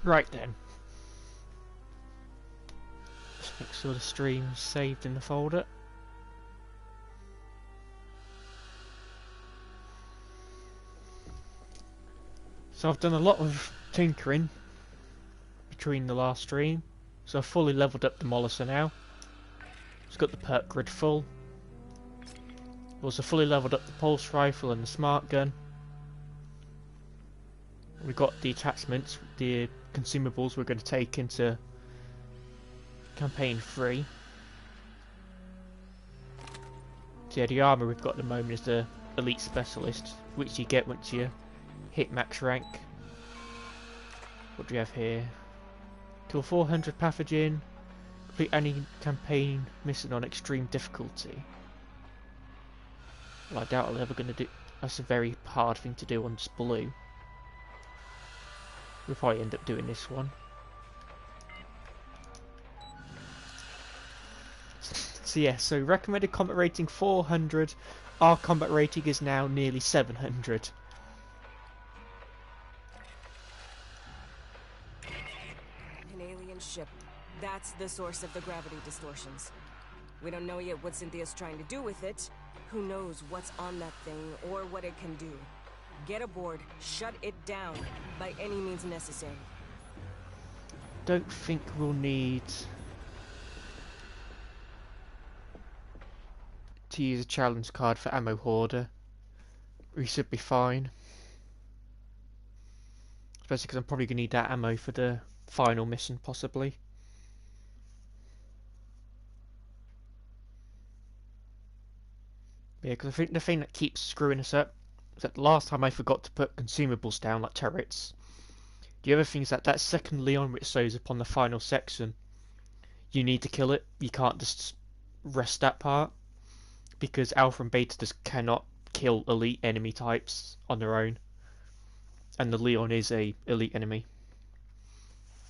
Right then. Just make sure the stream's saved in the folder. So I've done a lot of tinkering between the last stream. So I've fully leveled up the Molliser now. It's got the perk grid full. Also fully leveled up the pulse rifle and the smart gun. We've got the attachments, the consumables we're going to take into campaign 3. So yeah, the armour we've got at the moment is the elite specialist, which you get once you hit max rank. What do we have here? Kill 400 pathogen, complete any campaign mission on extreme difficulty. Well, I doubt I'm ever going to do. That's a very hard thing to do on just blue. We'll probably end up doing this one. So yeah, so recommended combat rating 400. Our combat rating is now nearly 700. An alien ship. That's the source of the gravity distortions. We don't know yet what Cynthia's trying to do with it. Who knows what's on that thing or what it can do. Get aboard, shut it down, by any means necessary. Don't think we'll need to use a challenge card for ammo hoarder. We should be fine. Especially because I'm probably going to need that ammo for the final mission, possibly. Yeah, because I think the thing that keeps screwing us up is that last time I forgot to put consumables down, like turrets. The other thing is that that second Leon which shows up on the final section, you need to kill it. You can't just rest that part, because Alpha and Beta just cannot kill elite enemy types on their own. And the Leon is a elite enemy.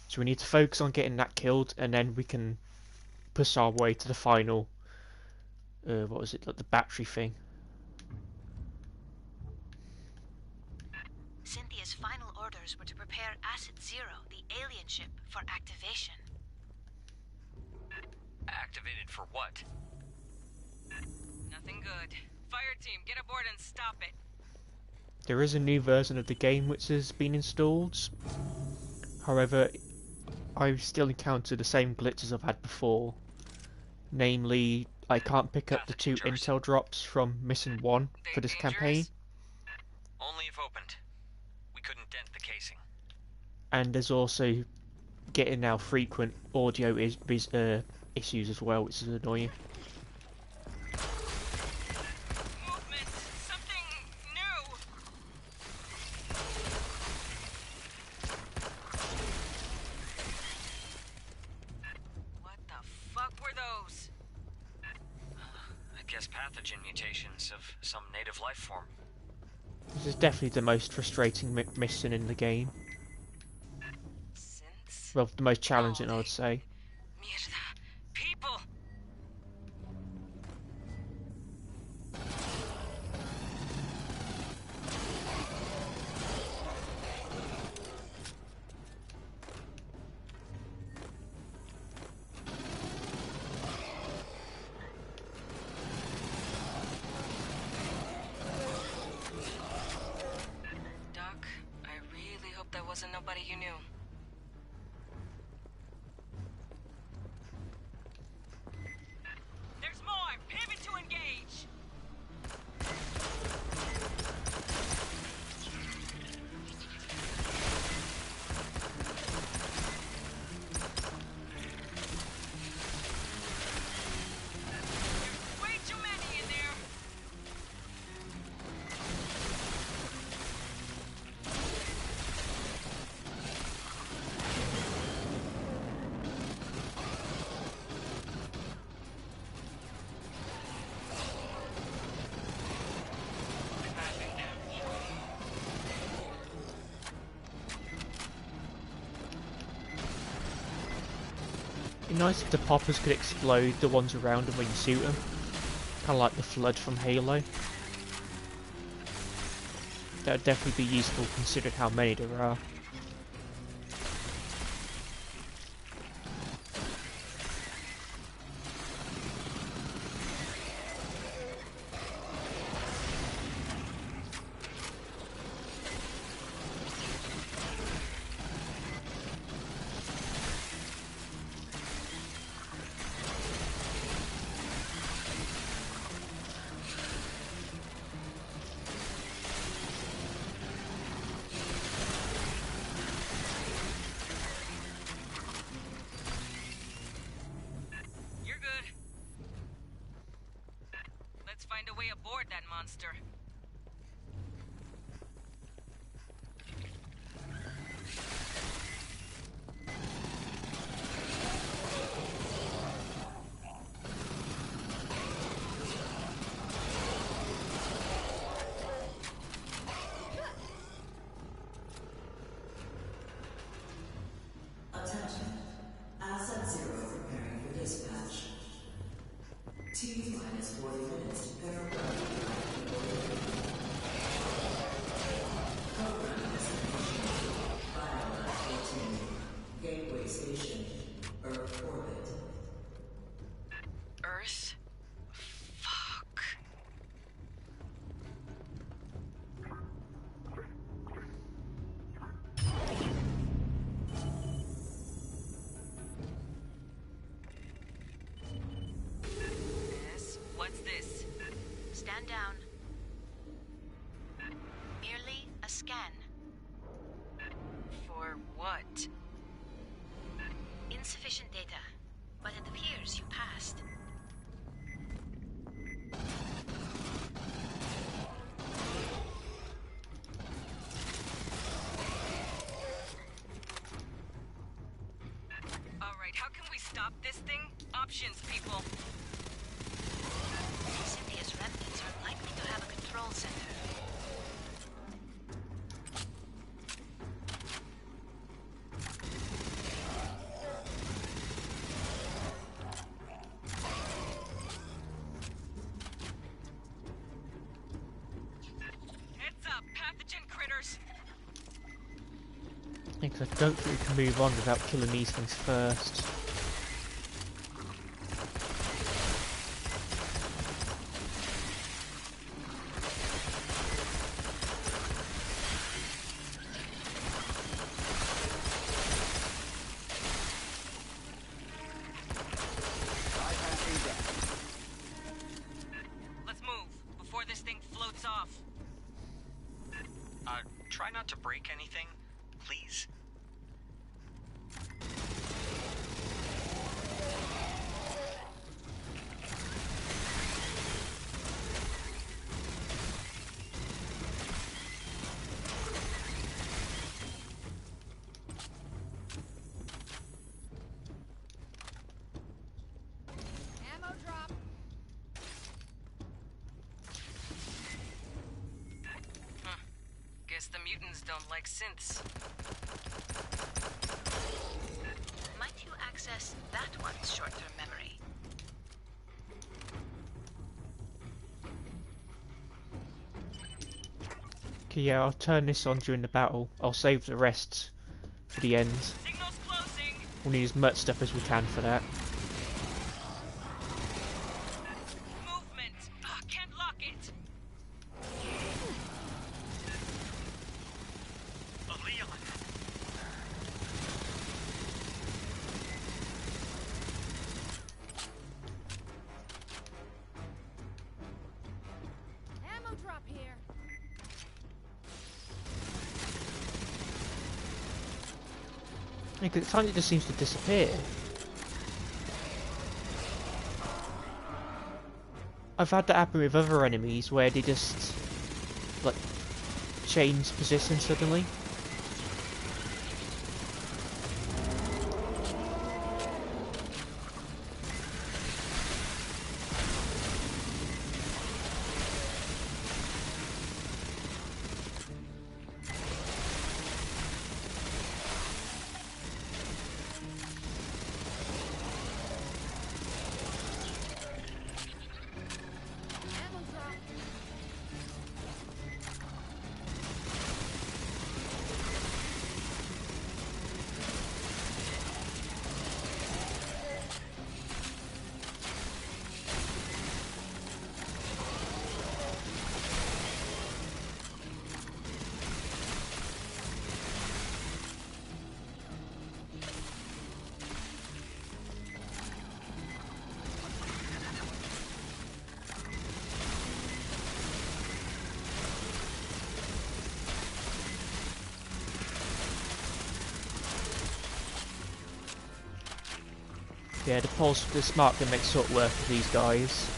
So we need to focus on getting that killed, and then we can push our way to the final what was it, like the battery thing. Cynthia's final orders were to prepare Acid Zero, the alien ship, for activation. Activated for what? Nothing good. Fireteam, get aboard and stop it. There is a new version of the game which has been installed. However, I've still encountered the same glitches I've had before. Namely, I can't pick up the 2 intel drops from mission 1 for this campaign. Only if opened. We couldn't dent the casing. And there's also getting now frequent audio issues as well, which is annoying. Movement! Something new! What the fuck were those? I guess pathogen mutations of some native life form. This is definitely the most frustrating mission in the game. Since Well, the most challenging, I would say. Mierda. People! Doc, I really hope that wasn't nobody you knew. There's more! Pivot to engage! There's way too many in there! It'd be nice if the poppers could explode the ones around them when you shoot them. Kind of like the flood from Halo. That would definitely be useful considering how many there are. a way aboard that monster. Attention. Asset Zero preparing for dispatch. T minus 40 minutes to pair up. Program destination. Biolab 14. Gateway station. Earth orbit. Earth? Fuck. Yes? What's this? Stand down. Merely a scan. For what? Insufficient data, but it appears you passed. Alright, how can we stop this thing? Options, people. Cynthia's remnants are likely to have a control center. Heads up, pathogen critters. I think I don't think we can move on without killing these things first. Let's move, before this thing floats off. Try not to break anything, please. Ammo drop. Guess the mutants don't like synths. Might you access that one's short-term memory? Okay, yeah, I'll turn this on during the battle. I'll save the rest for the end. Signal's closing! We'll need as much stuff as we can for that. Movement! Can't lock it! Leon! Ammo drop here. Like, at times it just seems to disappear. I've had that happen with other enemies where they just like change position suddenly. Ammo drop. Yeah, the pulse, the smart can make short work of these guys.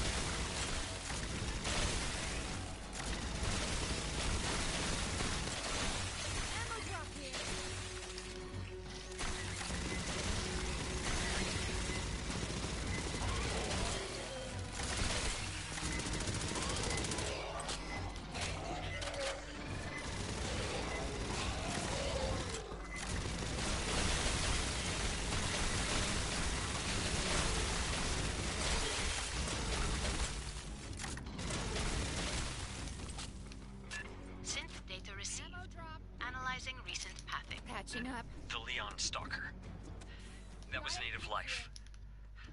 life.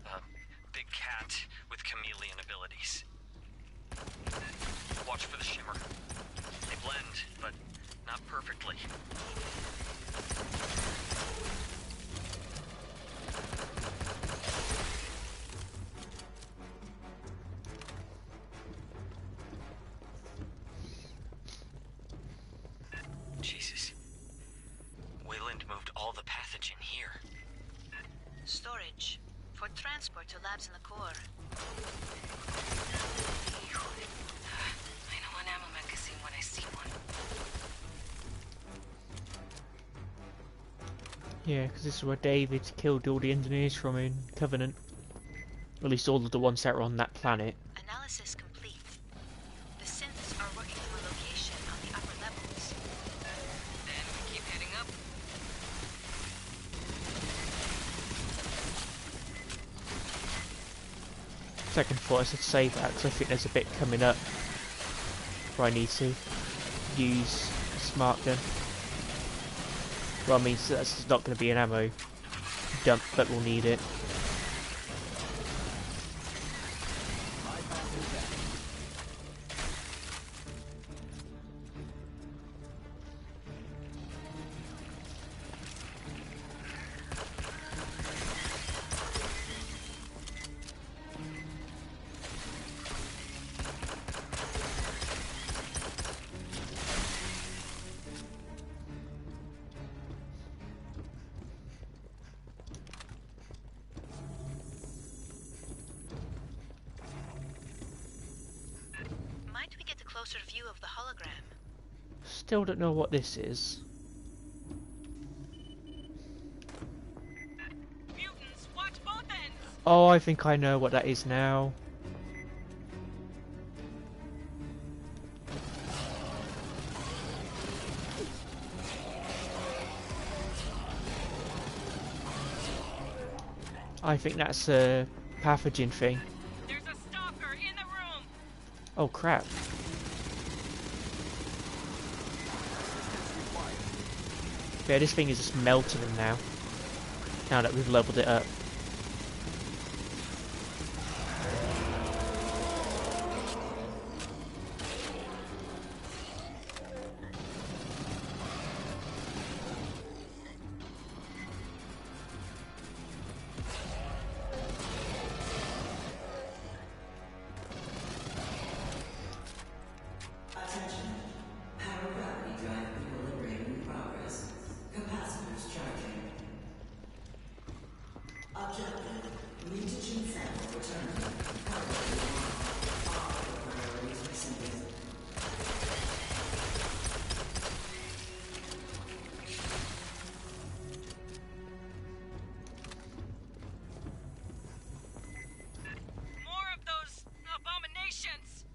A big cat with chameleon abilities. Watch for the shimmer. They blend, but not perfectly. Jesus. Wayland moved all the pathogen here. Storage. For transport to labs in the core. I know an ammo magazine when I see one. Yeah, because this is where David killed all the engineers from in Covenant. At least all of the ones that were on that planet. Analysis complete. The synths are working from a location on the upper levels. Then we keep heading up. Second thought I should save that because I think there's a bit coming up where I need to use a smart gun. Well, I mean, so that's not going to be an ammo dump, but we'll need it. Might we get a closer view of the hologram? Still don't know what this is. Mutants, watch both ends! Oh, I think I know what that is now. I think that's a pathogen thing. There's a stalker in the room! Oh crap. Yeah, this thing is just melting them now. Now that we've leveled it up. Attention. Power gravity drive equilibrium in progress. Capacitors charging. Objective. Mutagen sample returned. Power grid on. All priorities rescinded. More of those abominations!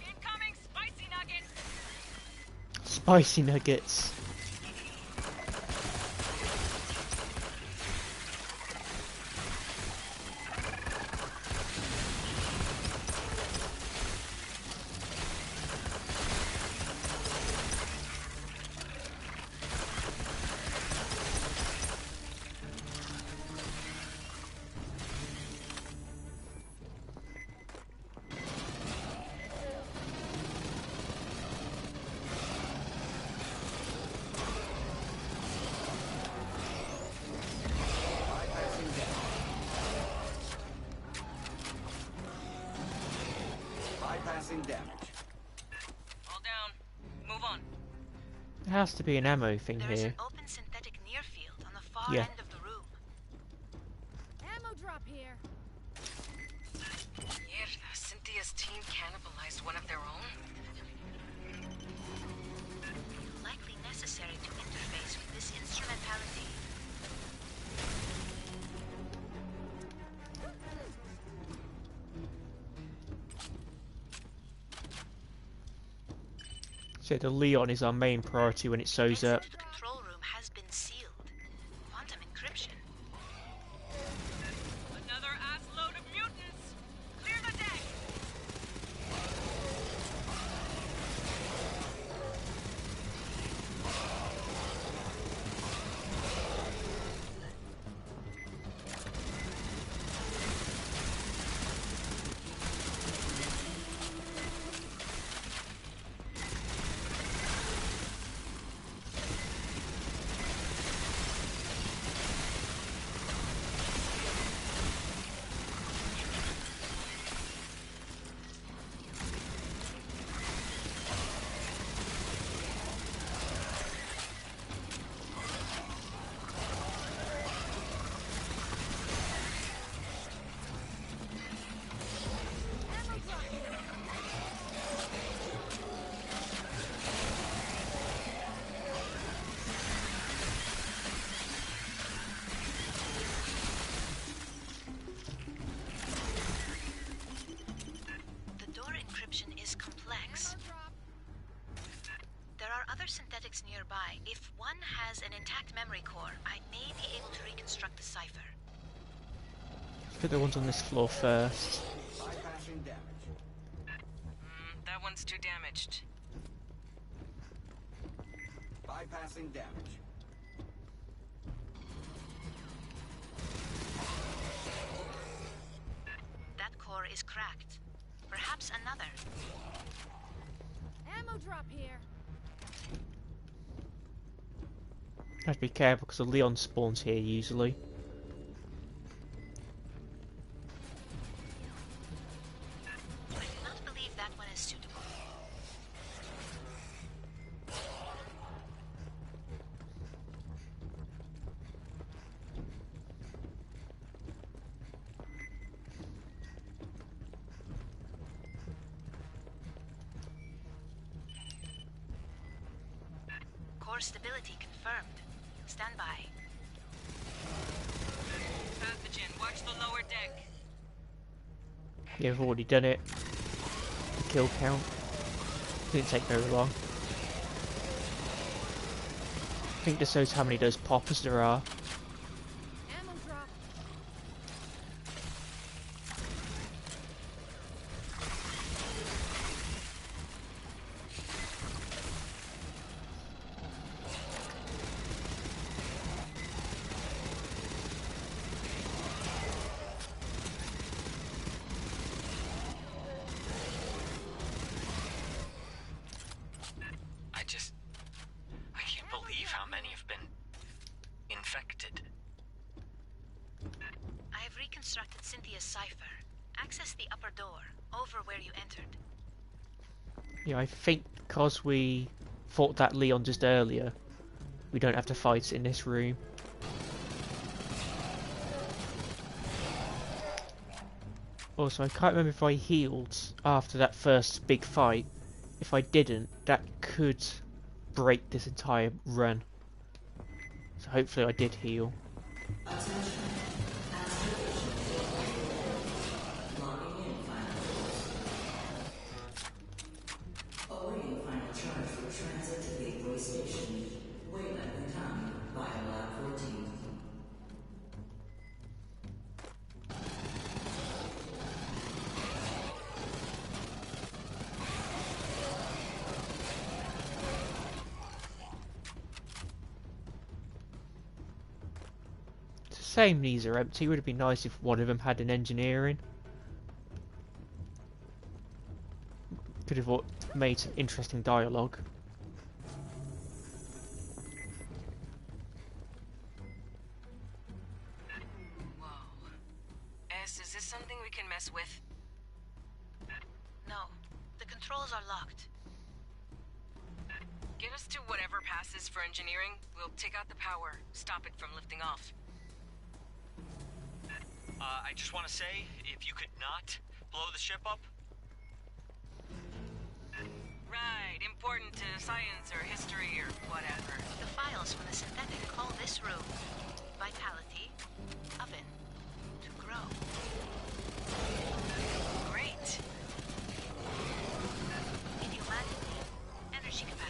Incoming spicy nuggets! Spicy nuggets. Bypassing damage. All down. Move on. There has to be an ammo thing There is here. an open synthetic near field on the far Yeah. end of the room. Ammo drop here. Mierda, Cynthia's team cannibalized one of their own? Likely necessary to interface with this instrumentality. So the Leon is our main priority when it shows Exit up. to the control room has been sealed. Quantum encryption. Another ass load of mutants! Clear the deck! The door encryption is complex. There are other synthetics nearby. If one has an intact memory core, I may be able to reconstruct the cipher. Let's put the ones on this floor first. Bypassing damage. That one's too damaged. Bypassing damage. That core is cracked. Perhaps another. Ammo drop here. Have to be careful because the Leon spawns here usually. I do not believe that one is suitable. Core stability confirmed. Stand by. Pathogen, watch the lower deck. Yeah, we've already done it. Kill count. Didn't take very long. I think this shows how many of those poppers there are. Ammo drop. I can't believe how many have been infected. I have reconstructed Cynthia's cipher. Access the upper door, over where you entered. Yeah, I think because we fought that Leon just earlier, we don't have to fight it in this room. Also, I can't remember if I healed after that first big fight. If I didn't, that could break this entire run. So hopefully I did heal. Attention. Activation. Logging in final course. Awaiting final charge for transit to Gateway Station. WhiteAbaddon, Biolab 14. It's a shame these are empty. It would have been nice if one of them had an engineering. Could have made some interesting dialogue. Whoa. Is this something we can mess with? No, the controls are locked. Get us to whatever passes for engineering. We'll take out the power, stop it from lifting off. I just want to say, if you could not blow the ship up. Right, important to science or history or whatever. The files from the synthetic call this room Vitality, Oven, to grow. Great. Inhumanity, energy capacity.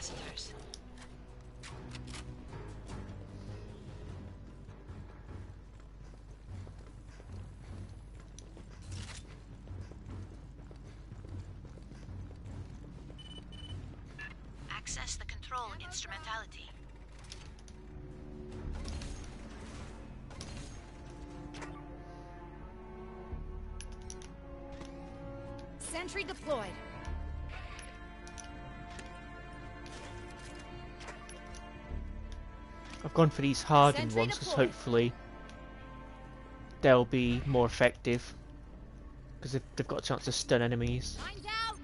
access the control instrumentality. Sentry deployed. I've gone for these hardened Sentry ones because deployed. hopefully they'll be more effective. Because they've got a chance to stun enemies. Mine's out.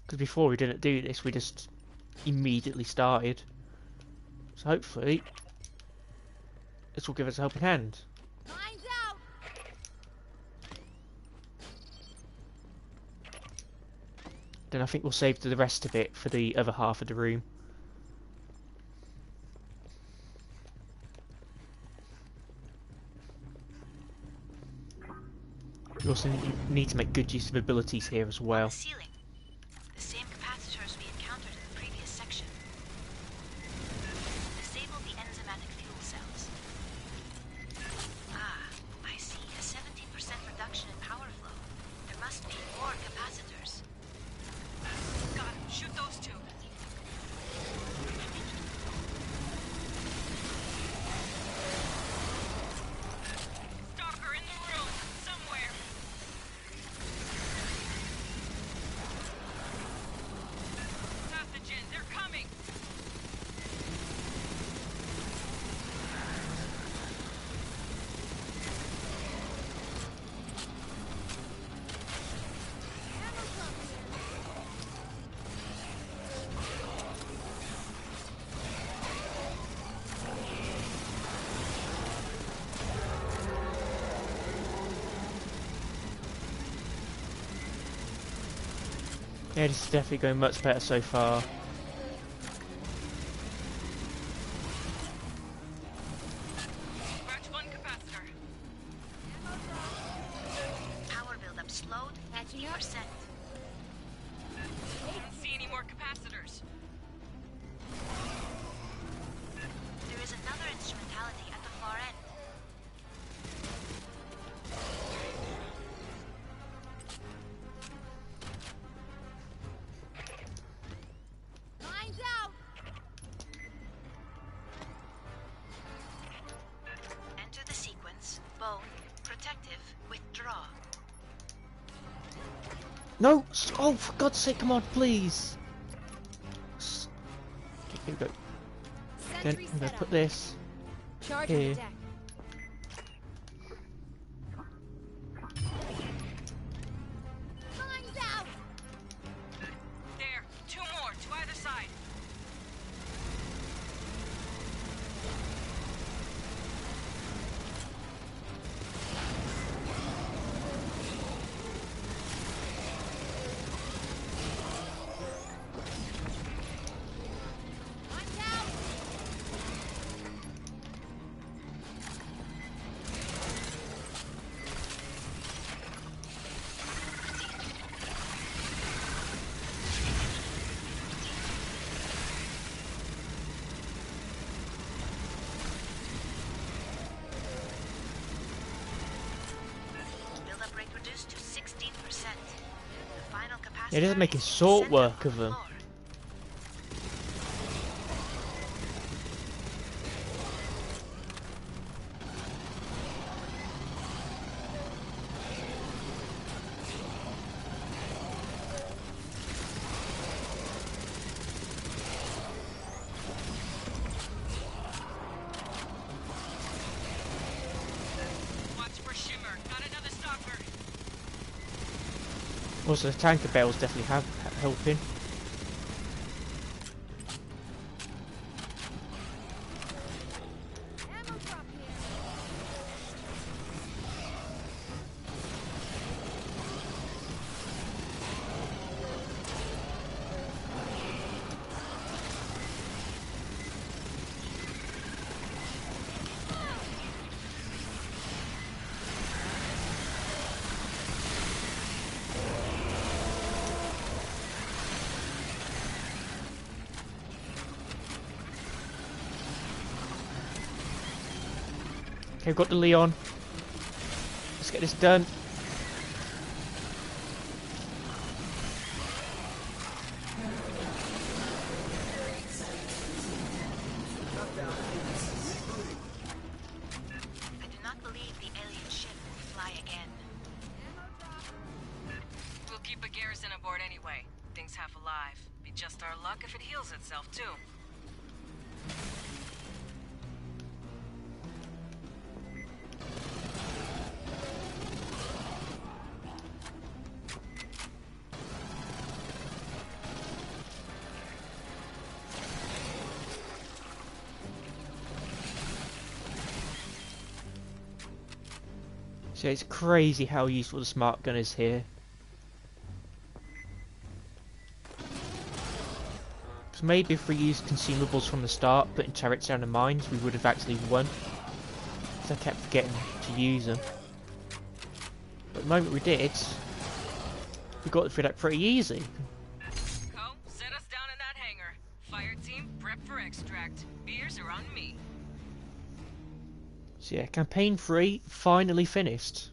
Because before we didn't do this, we just immediately started. So hopefully this will give us a helping hand. Mine's out. Then I think we'll save the rest of it for the other half of the room. We also need to make good use of abilities here as On well. the ceiling, the same capacitors we encountered in the previous section. Disable the enzymatic fuel cells. Ah, I see a 17% reduction in power flow. There must be more capacitors. Got him. Shoot those two. Stalker in the room, somewhere. Pathogen, they're coming. Yeah, this is definitely going much better so far. Scratch one capacitor. Power buildup slowed 50%. Don't see any more capacitors. There is another instrumentality at the far end. Mine's out. Enter the sequence. Bone. Protective. Withdraw. No! Oh, for God's sake, come on, please! Okay, here we go. Then Sentry I'm going set to put up. this Charge on here. deck. Mine's out. There. Two more to either side. Mine's out. Buildup rate reduced to 16%. The final capacitor Yeah, this is making is in the short center work on of the them. floor. Watch for shimmer. Got another stalker. Also, the tanker bells definitely have helping. Ammo drop here. Okay, got the Leon. Let's get this done. I do not believe the alien ship will fly again. We'll keep a garrison aboard anyway. Thing's half alive. Be just our luck if it heals itself, too. So it's crazy how useful the smart gun is here. So maybe if we used consumables from the start, putting turrets down the mines, we would have actually won. So I kept forgetting to use them. But the moment we did, we got through that pretty easy. Co, set us down in that hangar. Fireteam, prep for extract. Beers are on me. So yeah, campaign 3 finally finished.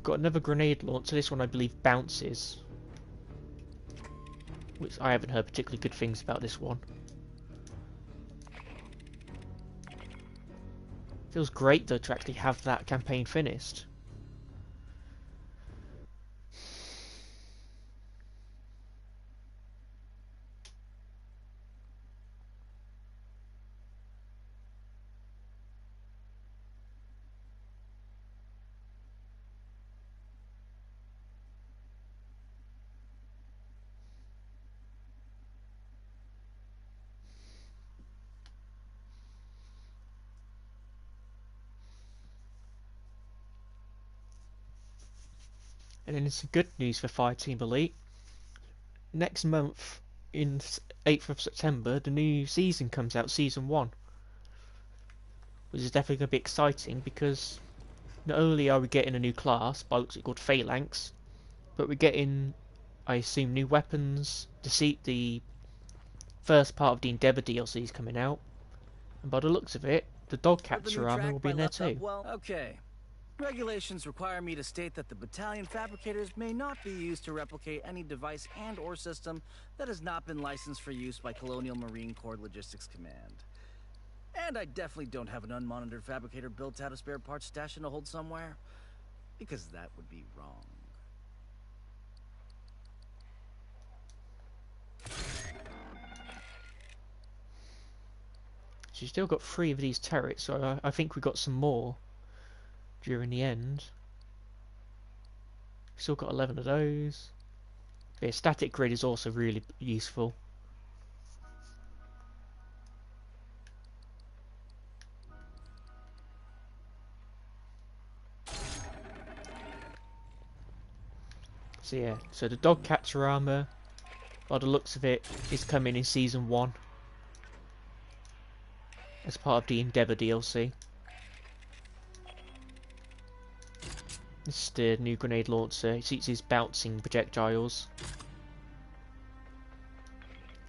Got another grenade launcher. This one I believe bounces, which I haven't heard particularly good things about this one. Feels great though to actually have that campaign finished. And then some good news for Fireteam Elite. Next month, in 8th of September, the new season comes out, Season 1. Which is definitely going to be exciting because not only are we getting a new class, by looks it called Phalanx, but we're getting, I assume, new weapons, the first part of the Endeavour DLC is coming out. And by the looks of it, the dog capture armor will be in there too. Well, okay. Regulations require me to state that the battalion fabricators may not be used to replicate any device and/or system that has not been licensed for use by Colonial Marine Corps Logistics Command. And I definitely don't have an unmonitored fabricator built out of spare parts stashed in a hold somewhere, because that would be wrong. So you still got 3 of these turrets, so I think we got some more during the end. Still got 11 of those. But yeah, static grid is also really useful. So yeah, so the dog catcher armor, by the looks of it, is coming in Season 1 as part of the Endeavour DLC. This is the new grenade launcher. It uses bouncing projectiles.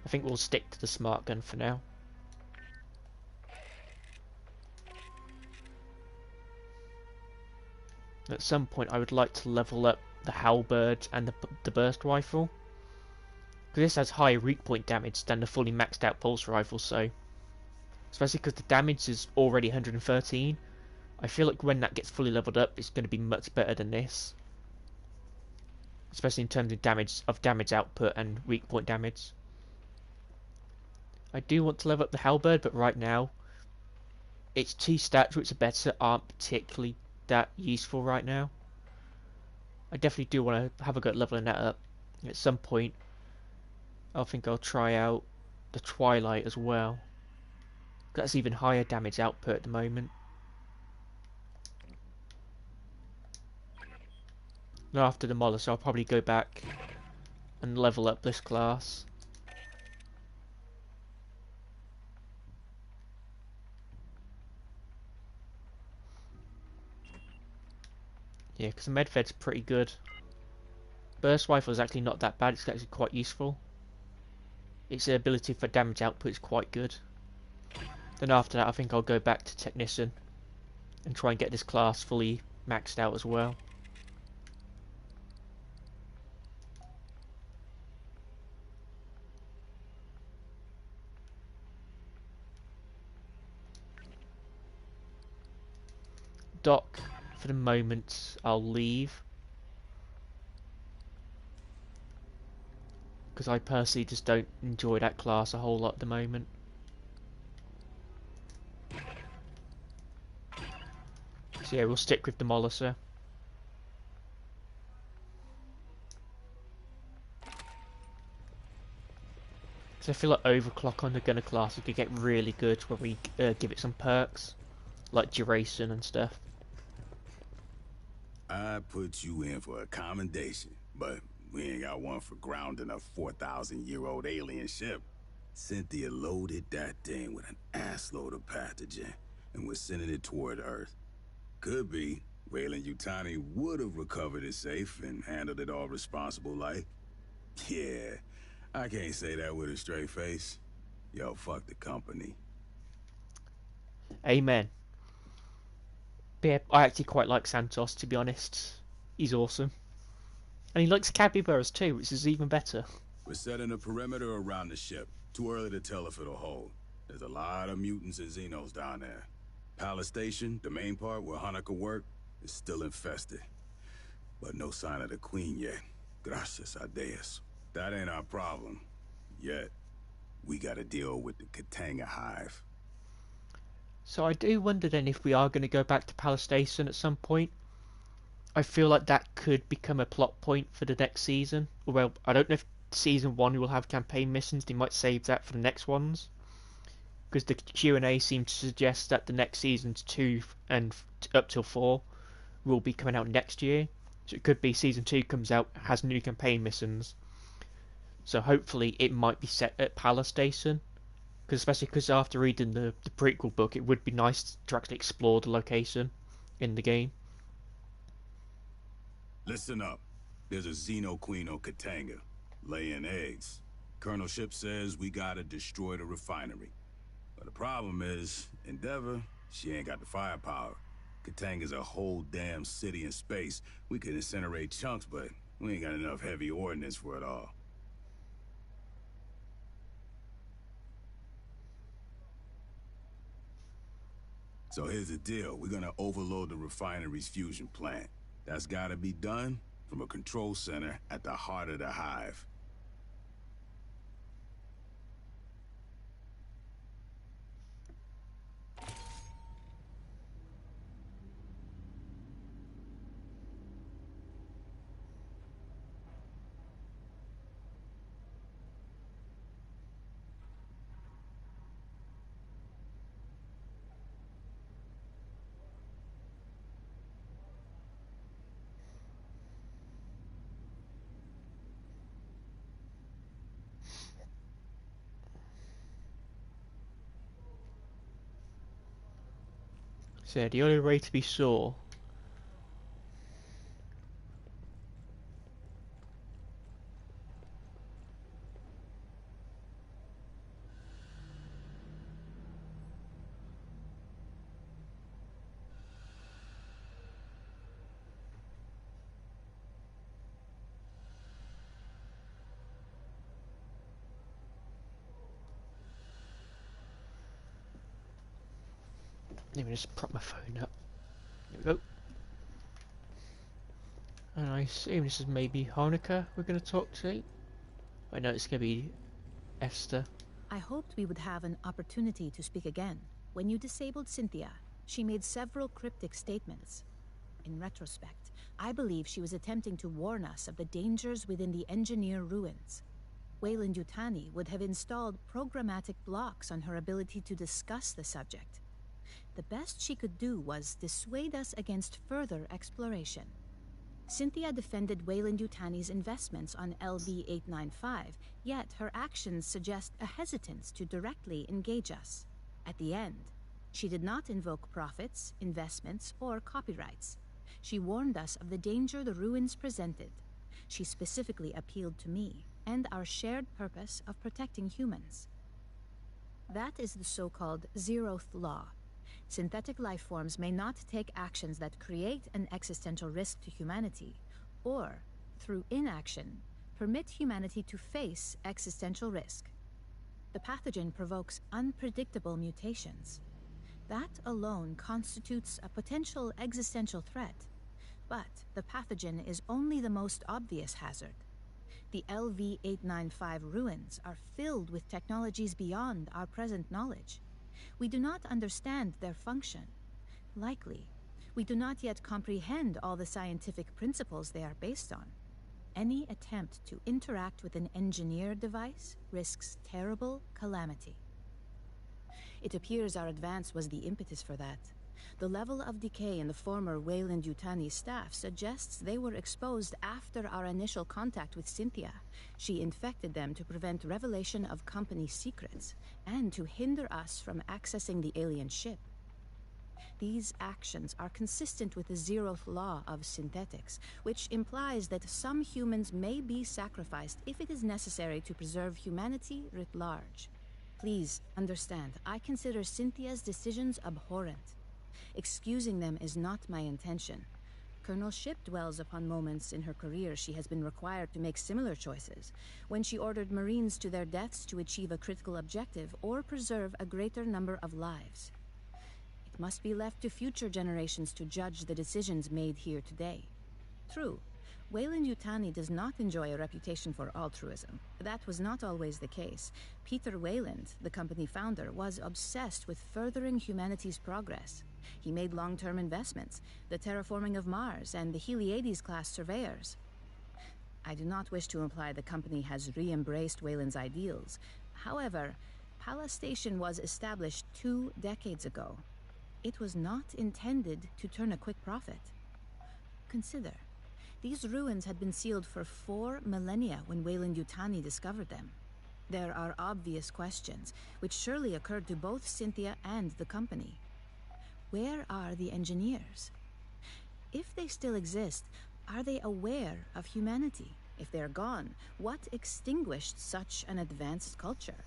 I think we'll stick to the smart gun for now. At some point I would like to level up the halberd and the burst rifle, because this has higher weak point damage than the fully maxed out pulse rifle, so especially because the damage is already 113, I feel like when that gets fully leveled up it's going to be much better than this, especially in terms of damage output and weak point damage. I do want to level up the halberd, but right now its 2 stats which are better aren't particularly that useful right now. I definitely do want to have a go at leveling that up. At some point I think I'll try out the Twilight as well. That's even higher damage output at the moment. And after Demolish I'll probably go back and level up this class. Yeah, because the Medved's pretty good. Burst Rifle is actually not that bad, it's actually quite useful. Its ability for damage output is quite good. Then after that I think I'll go back to Technician and try and get this class fully maxed out as well. Doc, for the moment, I'll leave. Because I personally just don't enjoy that class a whole lot at the moment. So yeah, we'll stick with Demolisher. So I feel like overclock on the gunner class could get really good when we give it some perks, like duration and stuff. I put you in for a commendation, but we ain't got one for grounding a 4,000-year-old alien ship. Cynthia loaded that thing with an assload of pathogen, and we're sending it toward Earth. Could be Weyland-Yutani would have recovered it safe and handled it all responsible like. Yeah, I can't say that with a straight face. Yo, fuck the company. Amen. But yeah, I actually quite like Santos, to be honest. He's awesome. And he likes capybaras too, which is even better. We're setting a perimeter around the ship. Too early to tell if it'll hold. There's a lot of mutants and Xenos down there. Palace Station, the main part where Hanukkah worked, is still infested. But no sign of the Queen yet. Gracias a Dios. That ain't our problem. Yet. We gotta deal with the Katanga hive. So I do wonder then if we are going to go back to Palace Station at some point. I feel like that could become a plot point for the next season. Well, I don't know if season 1 will have campaign missions. They might save that for the next ones. Because the Q&A seemed to suggest that the next seasons 2 and up till 4 will be coming out next year. So it could be season 2 comes out, has new campaign missions. So hopefully it might be set at Palace Station. Especially because after reading the prequel book, it would be nice to actually explore the location in the game. Listen up. There's a Xeno Queen on Katanga, laying eggs. Colonel Ship says we gotta destroy the refinery. But the problem is, Endeavor, she ain't got the firepower. Katanga's a whole damn city in space. We could incinerate chunks, but we ain't got enough heavy ordnance for it all. So here's the deal. We're gonna overload the refinery's fusion plant. That's gotta be done from a control center at the heart of the hive. So the only way to be sure let me just prop my phone up. There we go. And I assume this is maybe Hanukkah we're going to talk to. I know it's going to be Esther. I hoped we would have an opportunity to speak again. When you disabled Cynthia, she made several cryptic statements. In retrospect, I believe she was attempting to warn us of the dangers within the engineer ruins. Weyland-Yutani would have installed programmatic blocks on her ability to discuss the subject. The best she could do was dissuade us against further exploration. Cynthia defended Weyland-Yutani's investments on LV-895, yet her actions suggest a hesitance to directly engage us. At the end, she did not invoke profits, investments, or copyrights. She warned us of the danger the ruins presented. She specifically appealed to me and our shared purpose of protecting humans. That is the so-called zeroth law. Synthetic life forms may not take actions that create an existential risk to humanity, or, through inaction, permit humanity to face existential risk. The pathogen provokes unpredictable mutations. That alone constitutes a potential existential threat. But the pathogen is only the most obvious hazard. The LV-895 ruins are filled with technologies beyond our present knowledge. We do not understand their function. Likely, we do not yet comprehend all the scientific principles they are based on. Any attempt to interact with an engineered device risks terrible calamity. It appears our advance was the impetus for that. The level of decay in the former Weyland-Yutani staff suggests they were exposed after our initial contact with Cynthia. She infected them to prevent revelation of company secrets, and to hinder us from accessing the alien ship. These actions are consistent with the zeroth law of synthetics, which implies that some humans may be sacrificed if it is necessary to preserve humanity writ large. Please understand, I consider Cynthia's decisions abhorrent. Excusing them is not my intention. Colonel Ship dwells upon moments in her career she has been required to make similar choices, when she ordered Marines to their deaths to achieve a critical objective or preserve a greater number of lives. It must be left to future generations to judge the decisions made here today. True, Weyland-Yutani does not enjoy a reputation for altruism. That was not always the case. Peter Weyland, the company founder, was obsessed with furthering humanity's progress. He made long-term investments, the terraforming of Mars and the Heliades-class surveyors. I do not wish to imply the company has re-embraced Weyland's ideals. However, Pala Station was established 2 decades ago. It was not intended to turn a quick profit. Consider, these ruins had been sealed for 4 millennia when Weyland-Yutani discovered them. There are obvious questions, which surely occurred to both Cynthia and the company. Where are the engineers? If they still exist, are they aware of humanity? If they're gone, what extinguished such an advanced culture?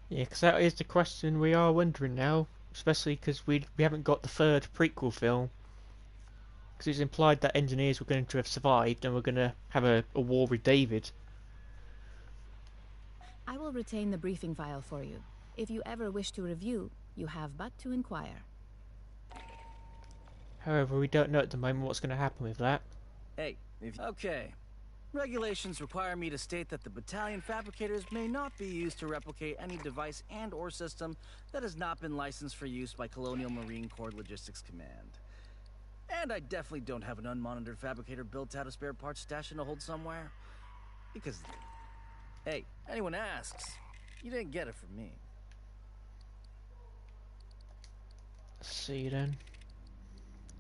Yeah, because that is the question we are wondering now, especially because we haven't got the 3rd prequel film. Because it's implied that engineers were going to have survived and we're going to have a war with David. I will retain the briefing file for you. If you ever wish to review, you have but to inquire. However, we don't know at the moment what's going to happen with that. Hey, okay. Regulations require me to state that the battalion fabricators may not be used to replicate any device and or system that has not been licensed for use by Colonial Marine Corps Logistics Command. And I definitely don't have an unmonitored fabricator built out of spare parts stashed in a hold somewhere. Because, hey, anyone asks, you didn't get it from me. Let's see then.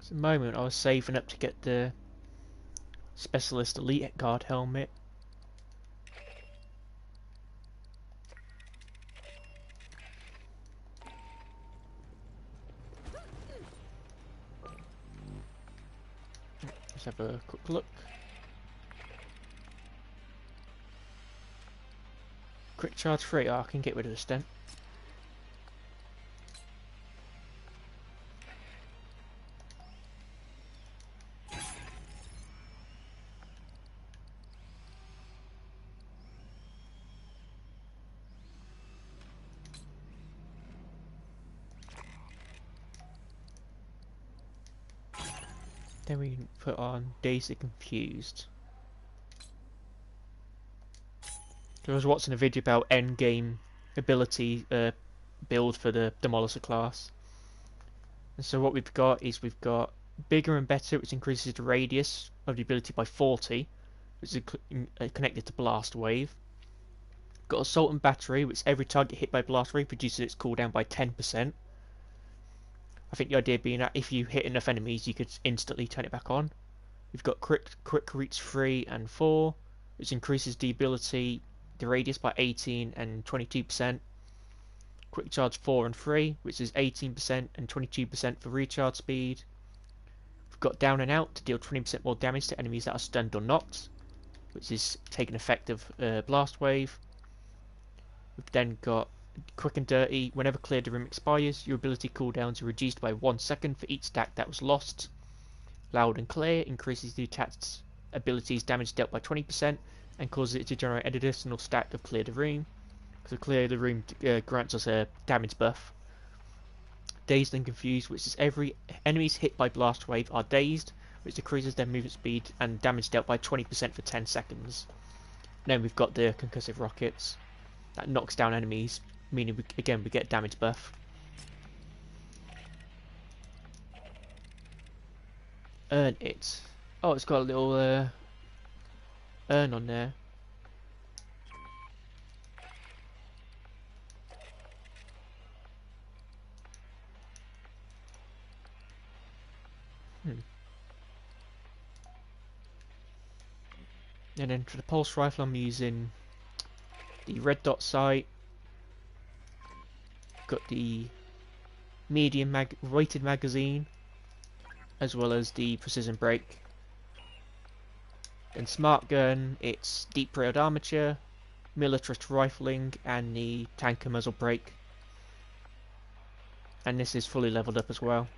At the moment I was saving up to get the Specialist Elite Guard helmet. Let's have a quick look. Quick charge 3, I can get rid of the stent. Then we put on Dazed and Confused. I was watching a video about endgame ability build for the Demolisher class. And so what we've got is we've got Bigger and Better, which increases the radius of the ability by 40, which is connected to Blast Wave. Got Assault and Battery, which every target hit by Blast Wave reduces its cooldown by 10%. I think the idea being that if you hit enough enemies, you could instantly turn it back on. We've got Quick Reach 3 and 4, which increases the ability, the radius by 18 and 22%. Quick Charge 4 and 3, which is 18% and 22% for recharge speed. We've got Down and Out to deal 20% more damage to enemies that are stunned or knocked, which is taking effect of Blast Wave. We've then got quick and dirty. Whenever clear the room expires, your ability cooldowns are reduced by 1 second for each stack that was lost. Loud and clear increases the attack's ability's damage dealt by 20% and causes it to generate an additional stack of clear the room. So clear the room grants us a damage buff. Dazed and confused, which is every enemies hit by blast wave are dazed, which decreases their movement speed and damage dealt by 20% for 10 seconds. Then we've got the concussive rockets that knocks down enemies, meaning we get damage buff. Earn it. Oh, it's got a little urn on there. And then for the pulse rifle, I'm using the red dot sight. Got the medium weighted magazine, as well as the precision brake. Then smart gun, it's deep railed armature, militarist rifling, and the tanker muzzle brake. And this is fully leveled up as well.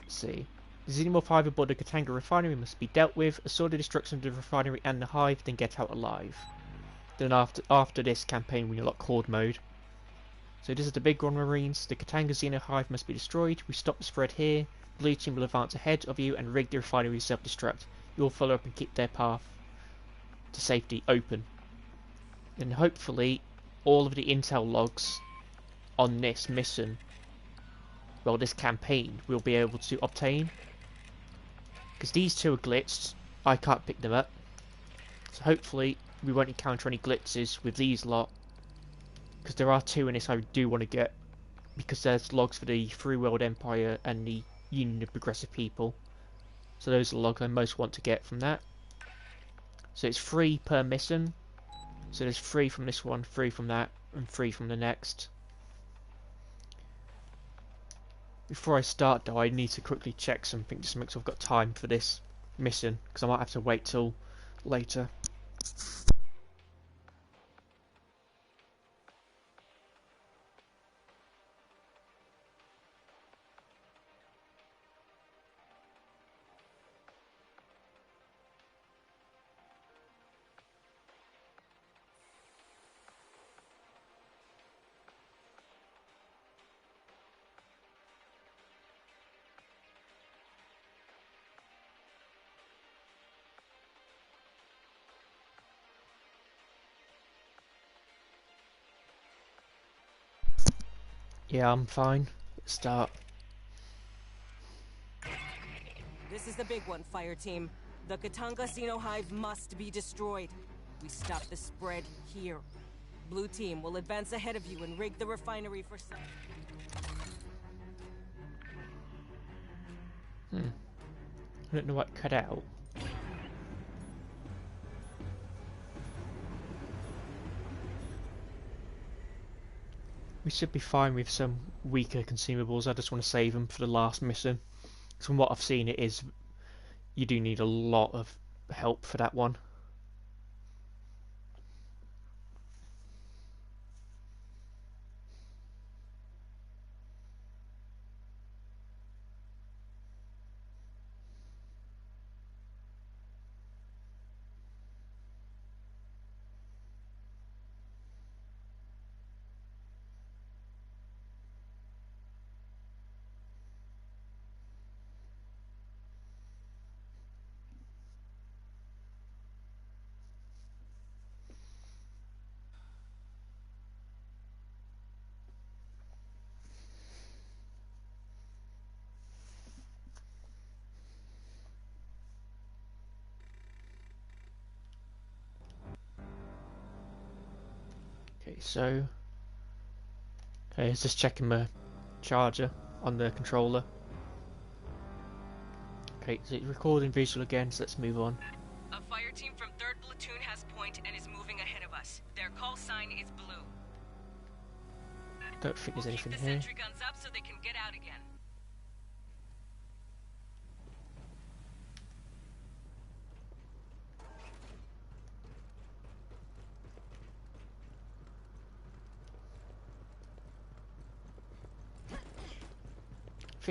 Let's see. The Xenomorph hive aboard the Katanga refinery must be dealt with. Assure the destruction of the refinery and the hive, then get out alive. Then after this campaign, we unlock Horde mode. So this is the big one, Marines. The Katanga Xeno hive must be destroyed. We stop the spread here. Blue team will advance ahead of you and rig the refinery self-destruct. You will follow up and keep their path to safety open. And hopefully, all of the intel logs on this mission, well, this campaign, we'll be able to obtain. Because these two are glitched, I can't pick them up. So hopefully, we won't encounter any glitches with these lot. Because there are two in this I do want to get. Because there's logs for the Free World Empire and the Union of Progressive People. So those are the logs I most want to get from that. So it's free per mission. So there's free from this one, free from that, and free from the next. Before I start though, I need to quickly check something just to make sure I've got time for this mission, because I might have to wait till later. Yeah, I'm fine. Let's start. This is the big one, Fireteam. The Katanga Xeno hive must be destroyed. We stop the spread here. Blue team will advance ahead of you and rig the refinery for some... I don't know what cut out. We should be fine with some weaker consumables. I just want to save them for the last mission. Because from what I've seen, it is... you do need a lot of help for that one. Okay, so... okay, it's just checking my charger on the controller. Okay, so it's recording visual again, so let's move on. A Fireteam from 3rd Platoon has point and is moving ahead of us. Their call sign is blue. Don't think there's anything Keep the here. sentry guns up so they can get out again.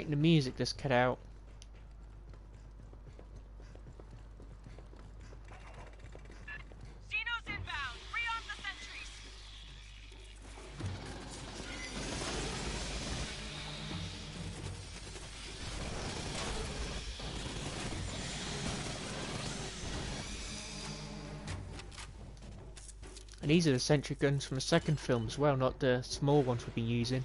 think the music just cut out. Xenos inbound! Rearm the sentries! And these are the sentry guns from the second film as well, not the small ones we've been using.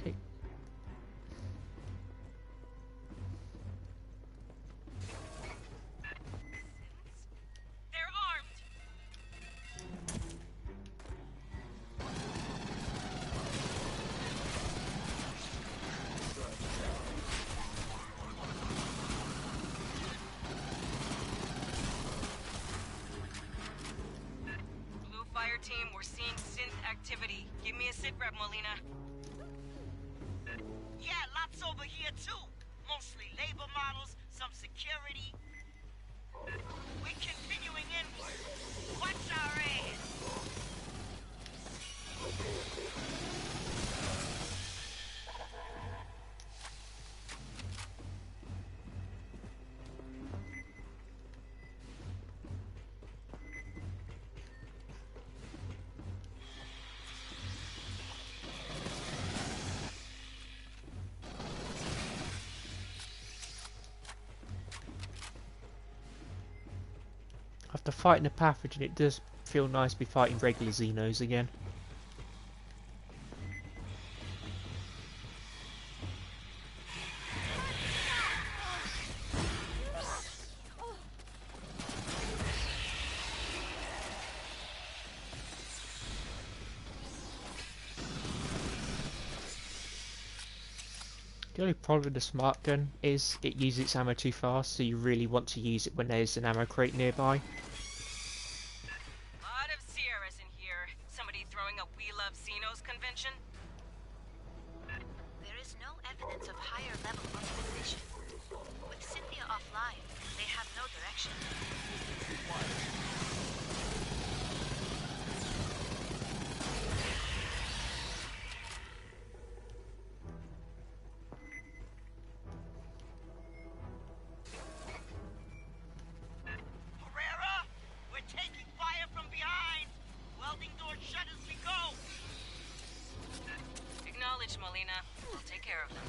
Okay. They're armed! Blue Fireteam, we're seeing synth activity. Give me a sit rep, Molina. Yeah, lots over here too. Mostly labor models, some security. We're continuing inward. Watch our ass. After fighting the pathogen, it does feel nice to be fighting regular Xenos again. The only problem with the smart gun is it uses its ammo too fast, so you really want to use it when there's an ammo crate nearby. Lot of Sierras in here. Somebody throwing a We Love Xenos convention? There is no evidence of higher level organization. With Cynthia offline, they have no direction. Herrera, we're taking fire from behind. Welding door shut as we go. Acknowledge, Molina. We'll take care of them.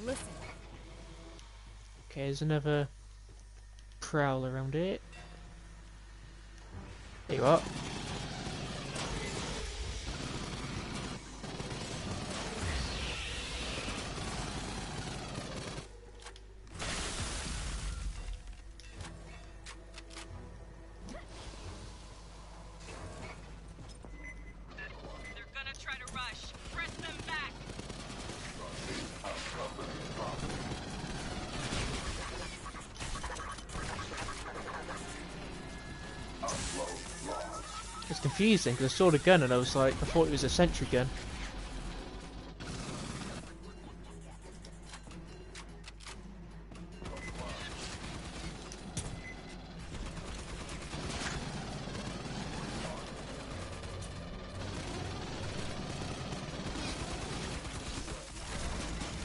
Listen. Okay, there's another prowl around it. There you are. They're gonna try to rush. Press them back. It's confusing because I saw the gun and I was like, I thought it was a sentry gun.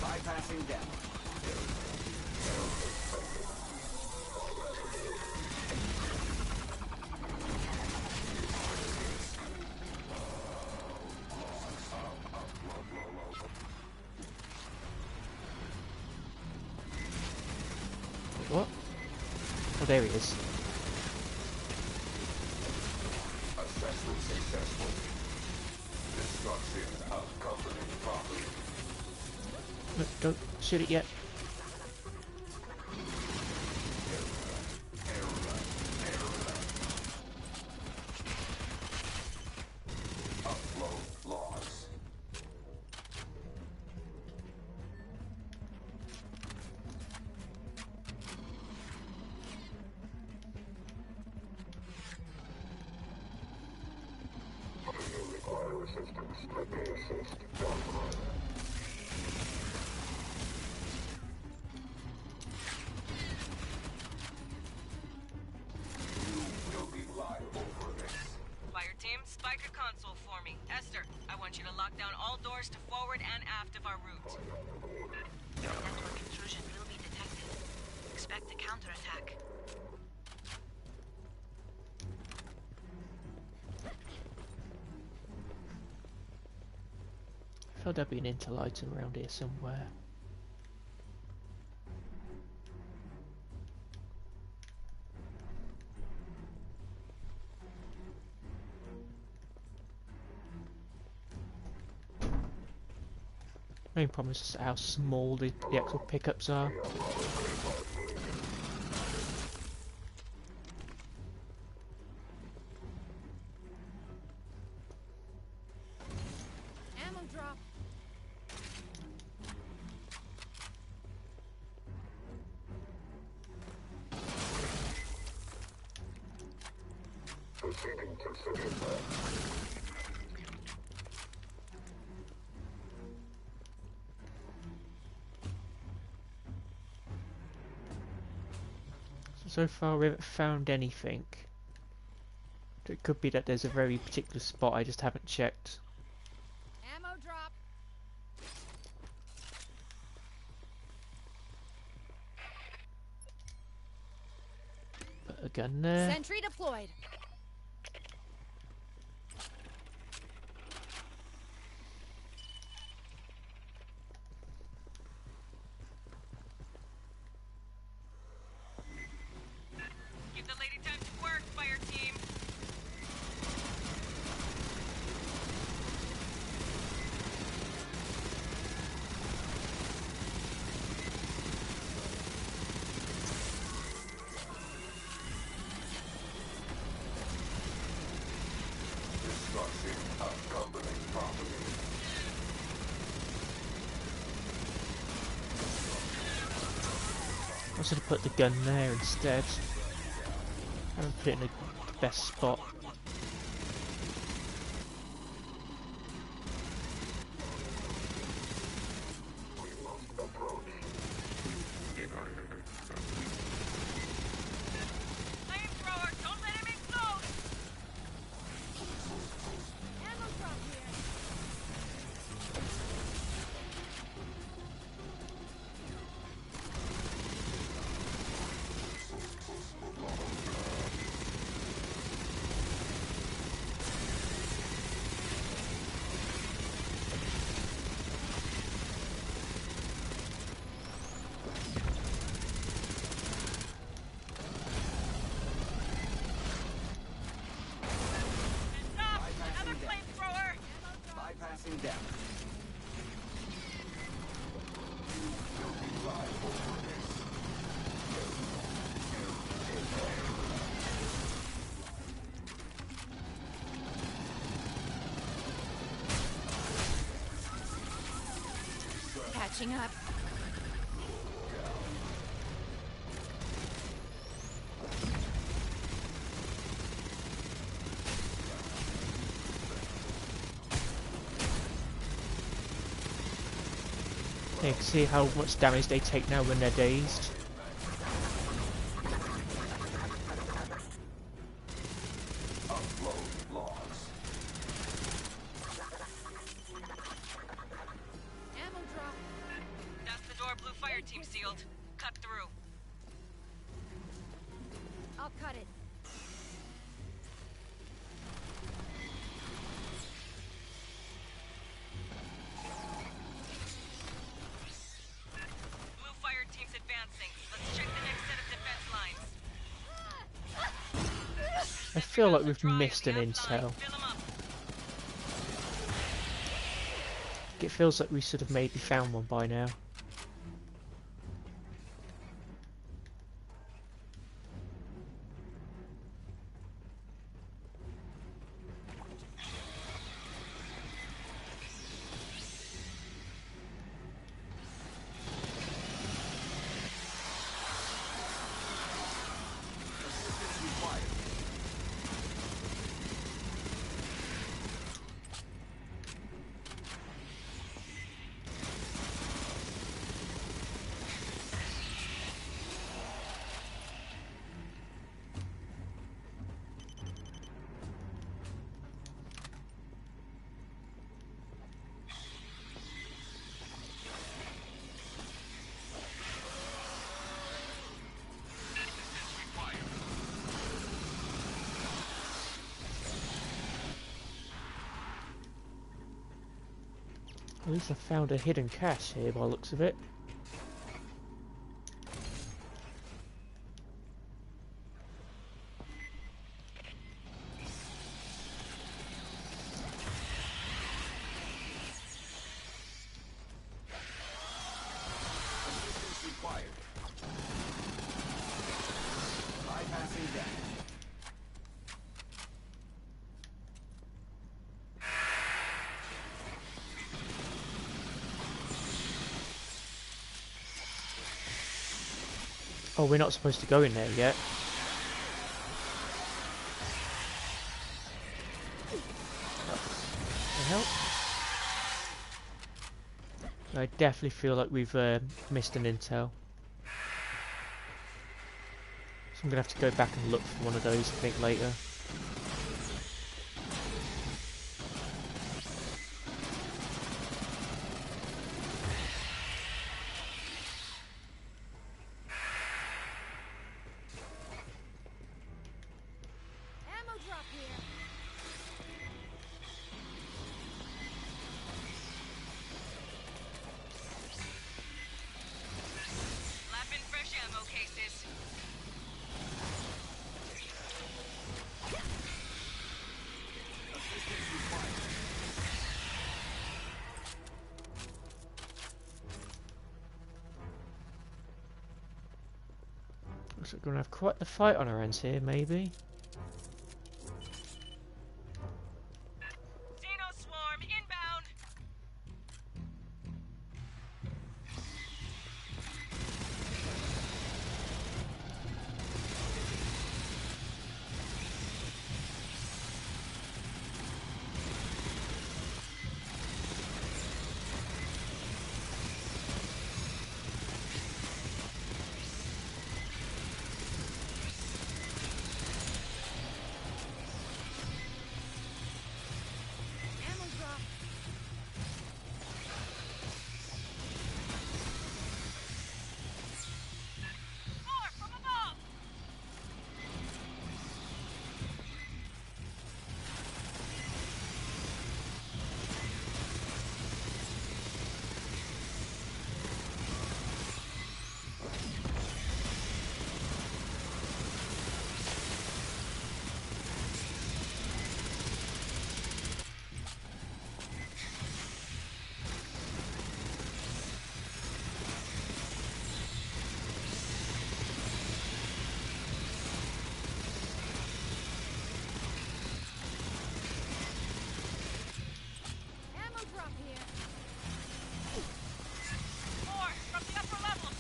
Bypassing damage. What? Oh, there he is. Assessment successful. Destruction accompanied properly. Look, don't shoot it yet. Upload loss. Fireteam, spike a console for me. Esther, I want you to lock down all doors to forward and aft of our route. Network intrusion will be detected. Expect a counterattack. I feel there'll be an interlighting around here somewhere. Main problem is just how small the actual pickups are. Ammo drop. So far we haven't found anything. It could be that there's a very particular spot I just haven't checked. Ammo drop. Put a gun there. Sentry deployed. Give the lady time to work, Fireteam. I should have put the gun there instead. I haven't put it in the best spot. Flamethrower, don't let him explode! Ammo drop here. Stop! Another flamethrower! Bypassing damage. Catching up. You can see how much damage they take now when they're dazed. Ammo drop. That's the door blue Fireteam sealed. Cut through. I'll cut it. Blue Fireteam's advancing. Let's check the next set of defense lines. I feel like we've missed an intel. Fill 'em up. It feels like we should have maybe found one by now. Assistance required. At least I found a hidden cache here by the looks of it. Assistance required. Bypassing damage. Oh, we're not supposed to go in there yet. The hell? I definitely feel like we've missed an intel. So I'm gonna have to go back and look for one of those, I think, later. Ammo drop here. Slapping fresh ammo cases. Assistance required. Looks like we're gonna have quite the fight on our hands here, maybe. Xeno swarm inbound. Ammo drop. More from above. Ammo drop here. More from the upper levels.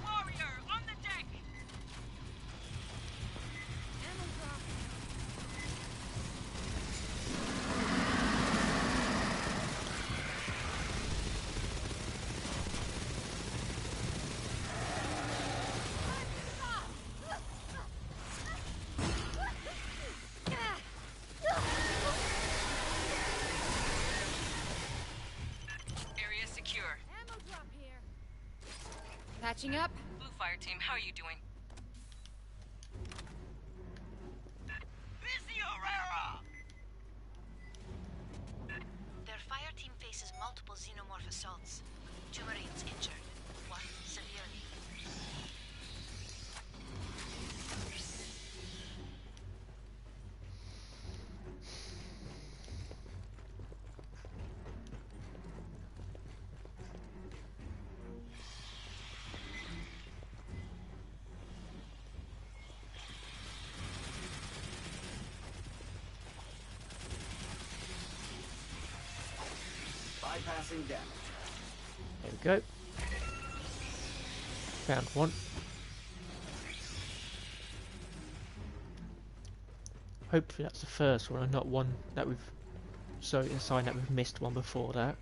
Warrior on the deck. Ammo drop. Area secure. Ammo drop here. Patching up. Blue Fire Team, how are you doing? Busy Aurora! Their fire team faces multiple xenomorph assaults. 2 Marines injured, 1 severely. Bypassing damage. There we go. Found one. Hopefully that's the first one and not one that we've... So a sign that we've missed one before that.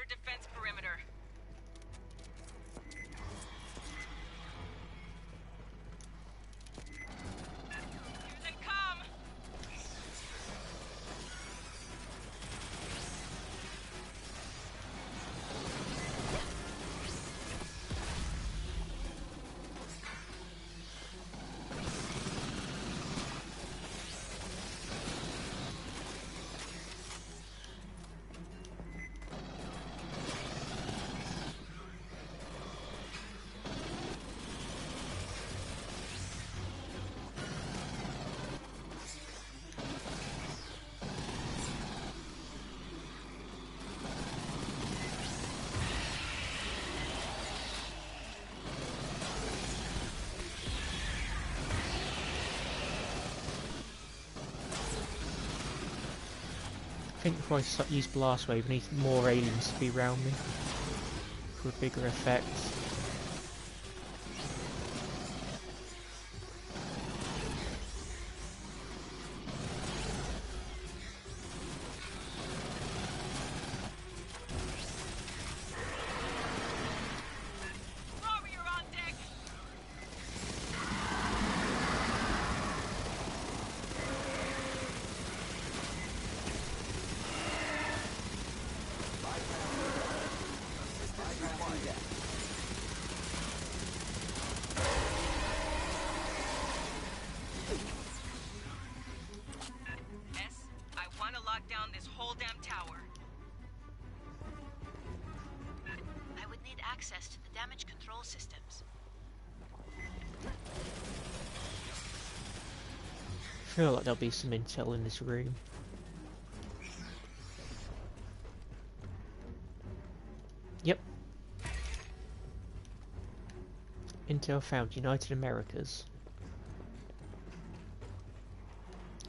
defense perimeter. Here they come! I think before I use Blast Wave, I need more aliens to be around me for a bigger effect. Warrior on deck! I want to lock down this whole damn tower. I would need access to the damage control systems. I feel like there'll be some intel in this room. Yep. Intel found United Americas.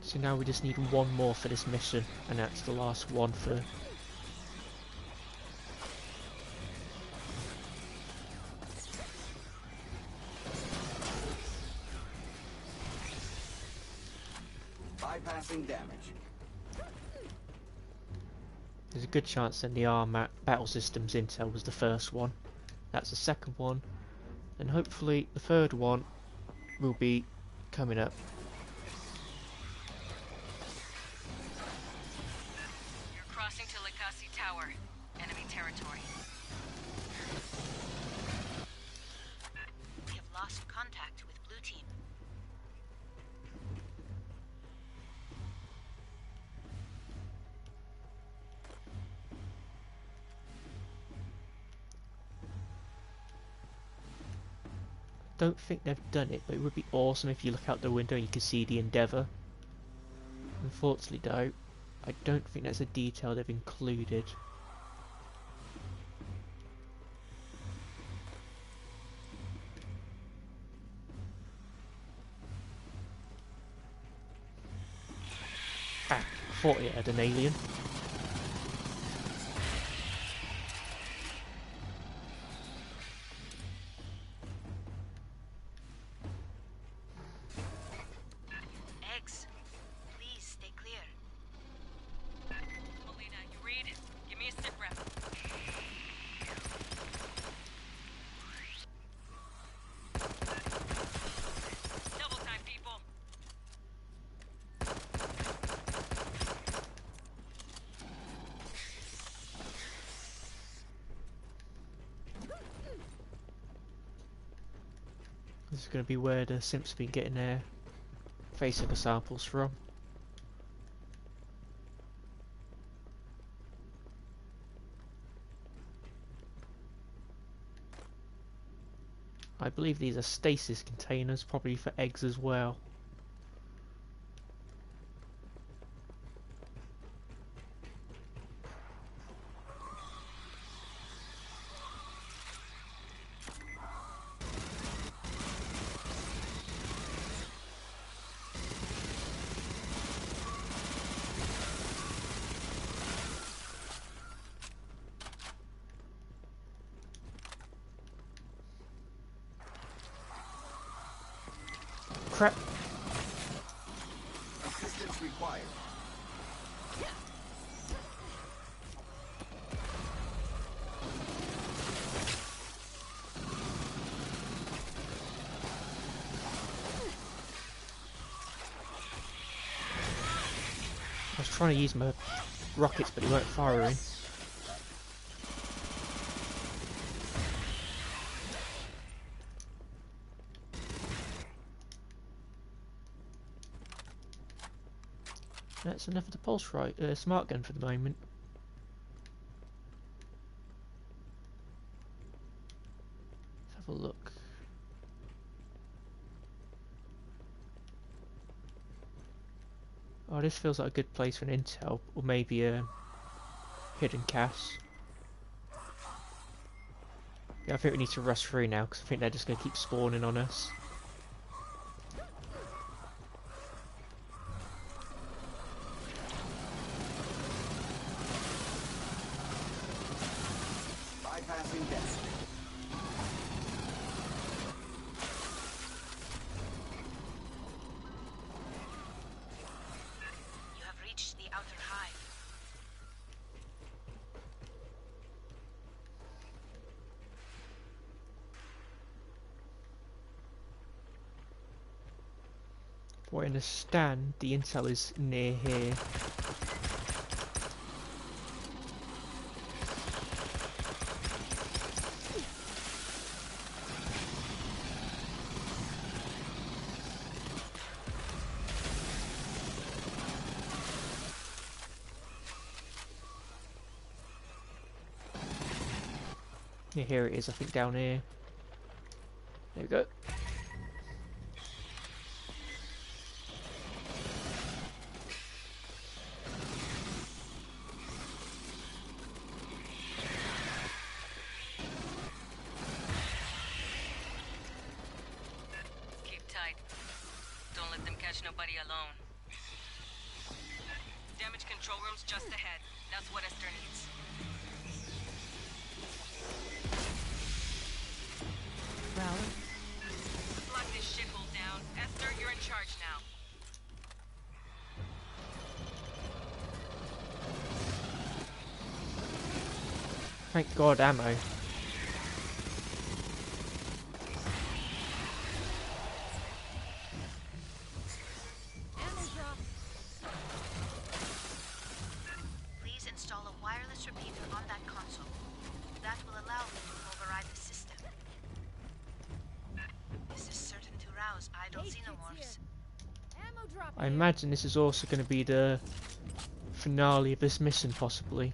So now we just need one more for this mission, and that's the last one for... Bypassing damage. There's a good chance then the Battle Systems Intel was the first one. That's the second one. And hopefully the third one will be coming up. You're crossing to Lekasi Tower. Enemy territory. We have lost contact with Blue Team. Don't think they've done it, but it would be awesome if you look out the window and you can see the Endeavour. Unfortunately though, I don't think that's a detail they've included. Ah, I thought it had an alien. Eggs. Please stay clear. Melina, you read? Give me a sit rep. Double time, people. This is going to be where the Simps have been getting their facehugger samples from. I believe these are stasis containers, probably for eggs as well. Crap. Assistance required. was trying to use my rockets, but they weren't firing. That's enough of the pulse smart gun for the moment. Let's have a look. Oh, this feels like a good place for an intel, or maybe a hidden cache. Yeah, I think we need to rush through now, because I think they're just going to keep spawning on us. Bypassing density. You have reached the outer hive. What I understand, the intel is near here. Yeah, here it is, I think, down here. There we go. Keep tight. Don't let them catch nobody alone. Damage control room's just ahead. That's what Esther needs. Rowley? Lock this shithole down. Esther, you're in charge now. Thank God, ammo. Please install a wireless repeater on that console. That will allow me to override the system. This is certain to rouse idle xenomorphs. Ammo drop. I imagine this is also going to be the finale of this mission, possibly.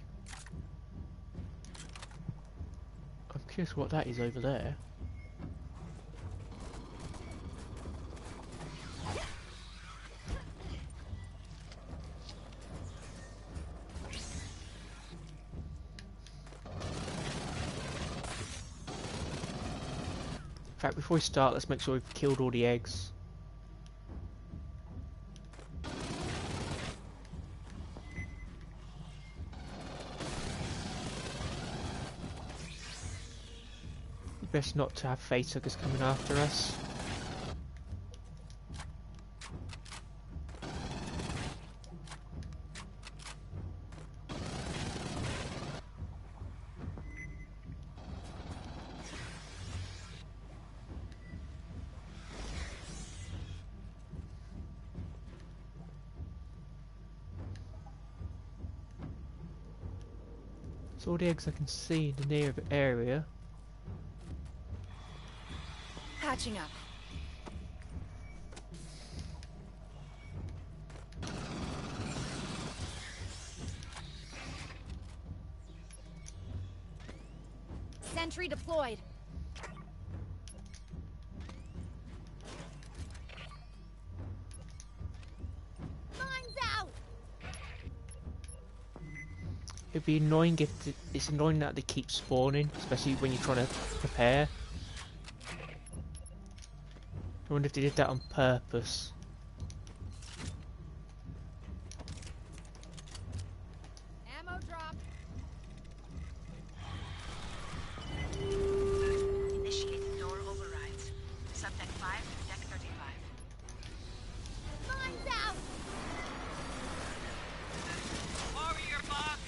I'm curious what that is over there. In fact, before we start, let's make sure we've killed all the eggs. Best not to have facehuggers coming after us. So all the eggs I can see in the near area. Patching up. Sentry deployed. Mine's out. It'd be annoying if it's annoying that they keep spawning, especially when you're trying to prepare. I wonder if they did that on purpose. Ammo drop. Initiate door overrides. Subdeck 5 to deck 35. Mine's out. Warrior box!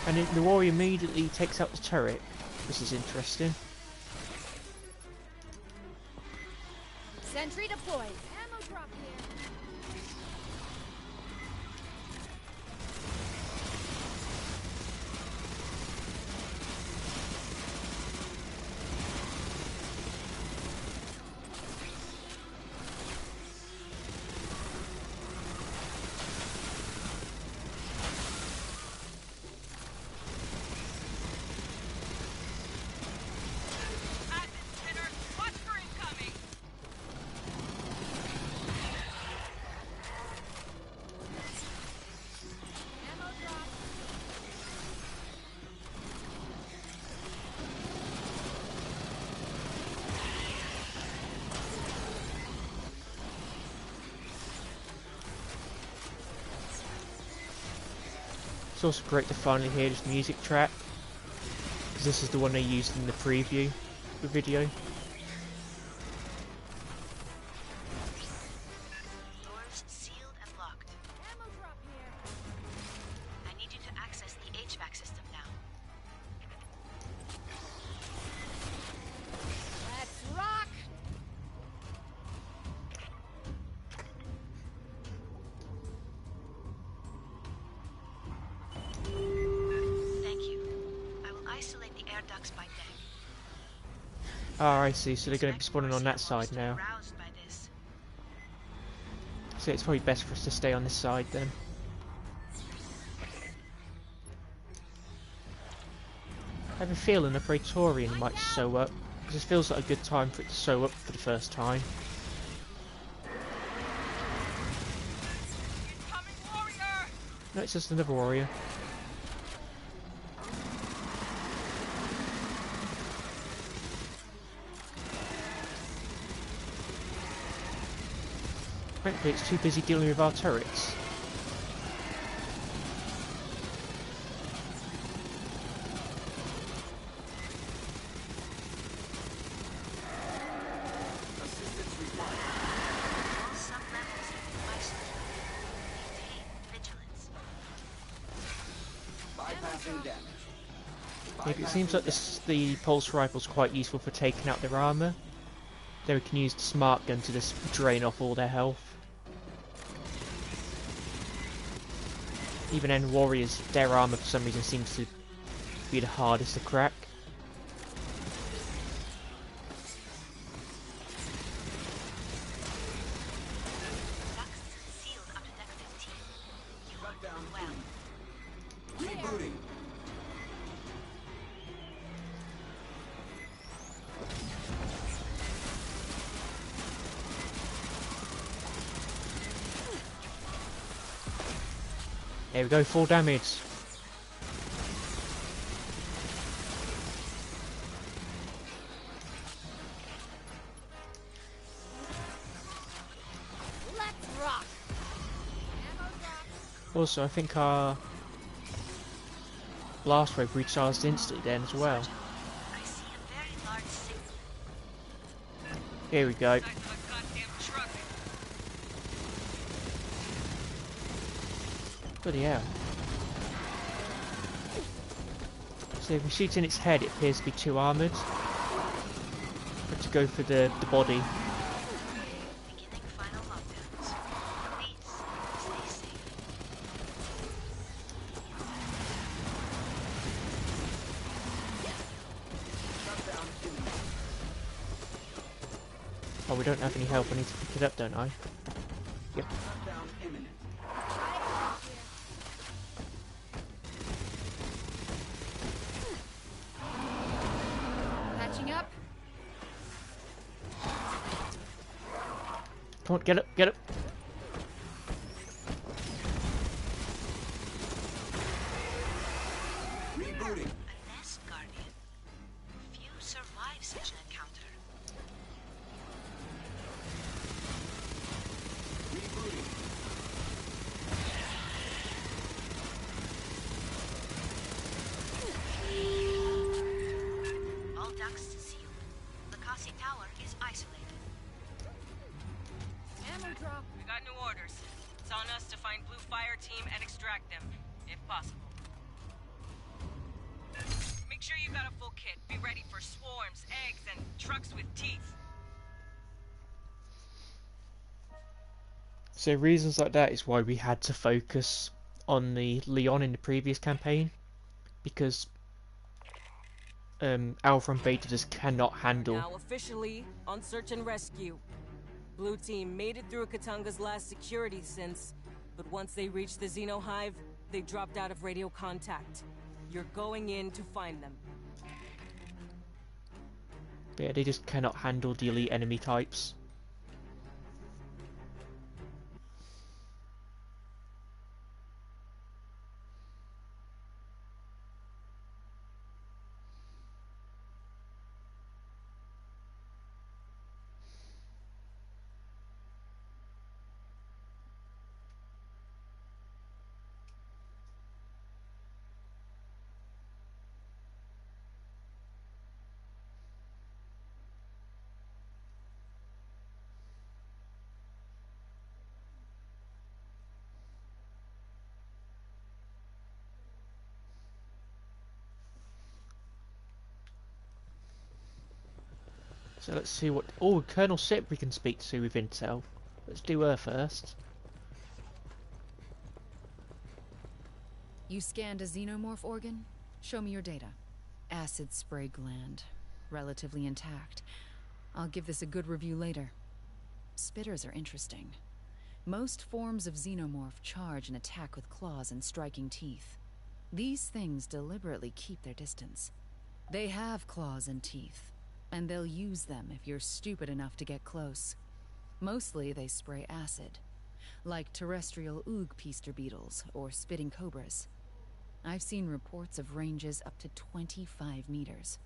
And the warrior immediately takes out the turret. This is interesting. Sentry deployed. Ammo drop here. It's also great to finally hear this music track, because this is the one they used in the preview video. Doors sealed and locked. Ammo drop here. I need you to access the HVAC system now. Let's rock. Thank you. I will isolate the air ducts by deck. Ah, I see, so they're going to be spawning on that side now. Aroused by this. So it's probably best for us to stay on this side then. I have a feeling the Praetorian might sew up, because it feels like a good time for it to sew up for the first time. Incoming warrior! No, it's just another warrior. Frankly, it's too busy dealing with our turrets. Assistance required. All sub-levels have been isolated. Maintain vigilance. Bypassing damage. Yeah, it seems like the pulse rifle's quite useful for taking out their armour. Then we can use the smart gun to just drain off all their health. Even then, warriors, their armour for some reason seems to be the hardest to crack. Ducts sealed up to deck 15. You are Shut down. well. Rebooting. There we go, 4 damage. Let's rock. Ammo drop. Also, I think our blast wave recharged instantly then as well. I see a very large signal. Here we go. Size of a goddamn truck. Bloody hell. So if we shoot in its head, it appears to be too armoured. But to go for the body. Beginning final lockdowns. Please, stay safe. Shut down imminent. Oh, we don't have any help. I need to pick it up, don't I? Yep. Shut down imminent. Patching up. Come on, get up, get up. Rebooting. A nest guardian. Few survive such an encounter. Rebooting. All ducts sealed. Lakasi Tower is isolated. Ammo drop. We got new orders. It's on us to find Blue Fireteam and extract them, if possible. Make sure you got a full kit. Be ready for swarms, eggs, and trucks with teeth. So reasons like that is why we had to focus on the Leon in the previous campaign, because Alpha and Beta just cannot handle. Now officially on search and rescue. Blue team made it through Katanga's last security sense, but once they reached the Xeno Hive, they dropped out of radio contact. You're going in to find them. Yeah, they just cannot handle the elite enemy types. So let's see what... Oh, Colonel Sip we can speak to with Intel. Let's do her first. You scanned a xenomorph organ? Show me your data. Acid spray gland. Relatively intact. I'll give this a good review later. Spitters are interesting. Most forms of xenomorph charge and attack with claws and striking teeth. These things deliberately keep their distance. They have claws and teeth, and they'll use them if you're stupid enough to get close. Mostly they spray acid, like terrestrial oog-peaster beetles or spitting cobras. I've seen reports of ranges up to 25 meters.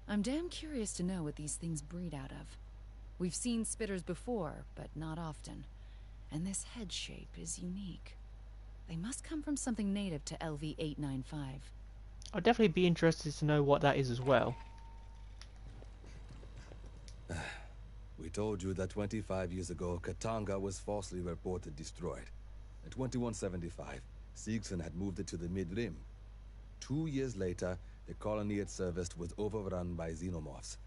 I'm damn curious to know what these things breed out of. We've seen spitters before, but not often. And this head shape is unique. They must come from something native to LV-895. I'd definitely be interested to know what that is as well. We told you that 25 years ago, Katanga was falsely reported destroyed. In 2175, Siegson had moved it to the Mid-Rim. 2 years later, the colony it serviced was overrun by xenomorphs.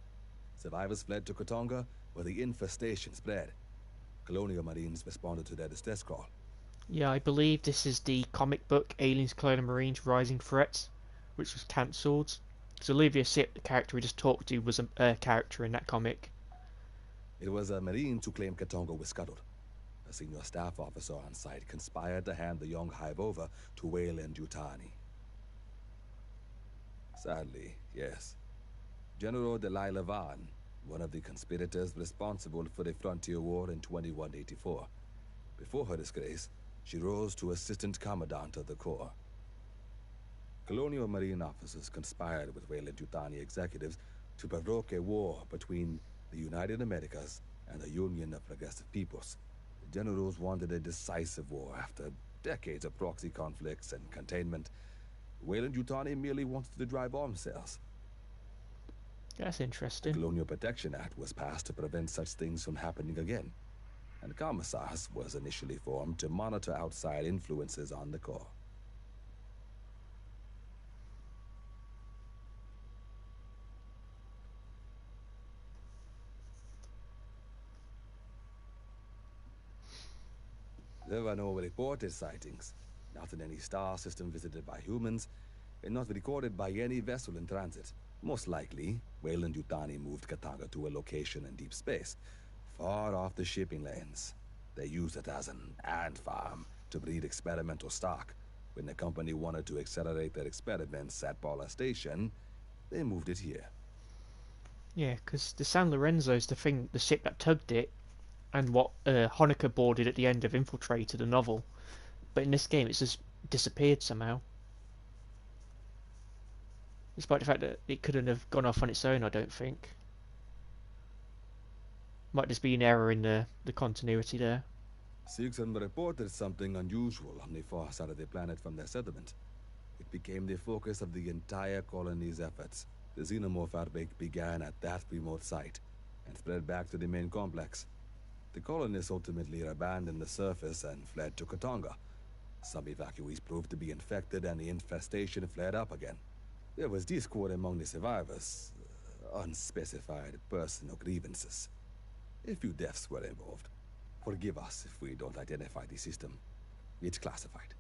Survivors fled to Katanga, where the infestation spread. Colonial Marines responded to their distress call. Yeah, I believe this is the comic book Aliens Colonial Marines Rising Threat, which was cancelled. So Olivia Sip, the character we just talked to, was a character in that comic. It was a Marine who claimed Katanga was scuttled. A senior staff officer on site conspired to hand the young hive over to Weyland-Yutani. Sadly, yes. General Delilah Vaughn, one of the conspirators responsible for the Frontier War in 2184. Before her disgrace, she rose to Assistant Commandant of the Corps. Colonial Marine officers conspired with Weyland-Yutani executives to provoke a war between the United Americas and the Union of Progressive Peoples. The generals wanted a decisive war after decades of proxy conflicts and containment. Weyland-Yutani merely wanted to drive arms sales. That's interesting. The Colonial Protection Act was passed to prevent such things from happening again. And Commissars was initially formed to monitor outside influences on the Corps. There were no reported sightings, not in any star system visited by humans, and not recorded by any vessel in transit. Most likely, Weyland-Yutani moved Katanga to a location in deep space, far off the shipping lanes. They used it as an ant farm to breed experimental stock. When the company wanted to accelerate their experiments at Paula Station, they moved it here. Yeah, because the San Lorenzo's the ship that tugged it, and what Honecker boarded at the end of Infiltrator, the novel. But in this game, it's just disappeared somehow. Despite the fact that it couldn't have gone off on its own, I don't think. Might just be an error in the continuity there. Siegson reported something unusual on the far side of the planet from their settlement. It became the focus of the entire colony's efforts. The xenomorph outbreak began at that remote site and spread back to the main complex. The colonists ultimately abandoned the surface and fled to Katanga. Some evacuees proved to be infected and the infestation flared up again. There was discord among the survivors, unspecified personal grievances. A few deaths were involved. Forgive us if we don't identify the system. It's classified.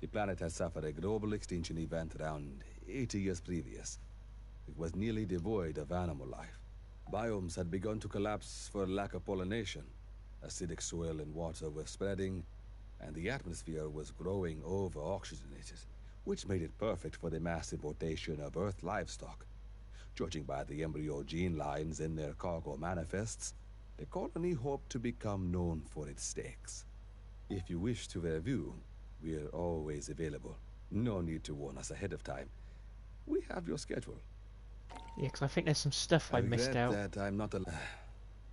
The planet had suffered a global extinction event around 80 years previous. It was nearly devoid of animal life. Biomes had begun to collapse for lack of pollination. Acidic soil and water were spreading, and the atmosphere was growing over-oxygenated, which made it perfect for the massive rotation of Earth livestock. Judging by the embryo gene lines in their cargo manifests, the colony hoped to become known for its steaks. If you wish to review, we're always available. No need to warn us ahead of time. We have your schedule. Yeah, because I think there's some stuff I missed out. That I'm not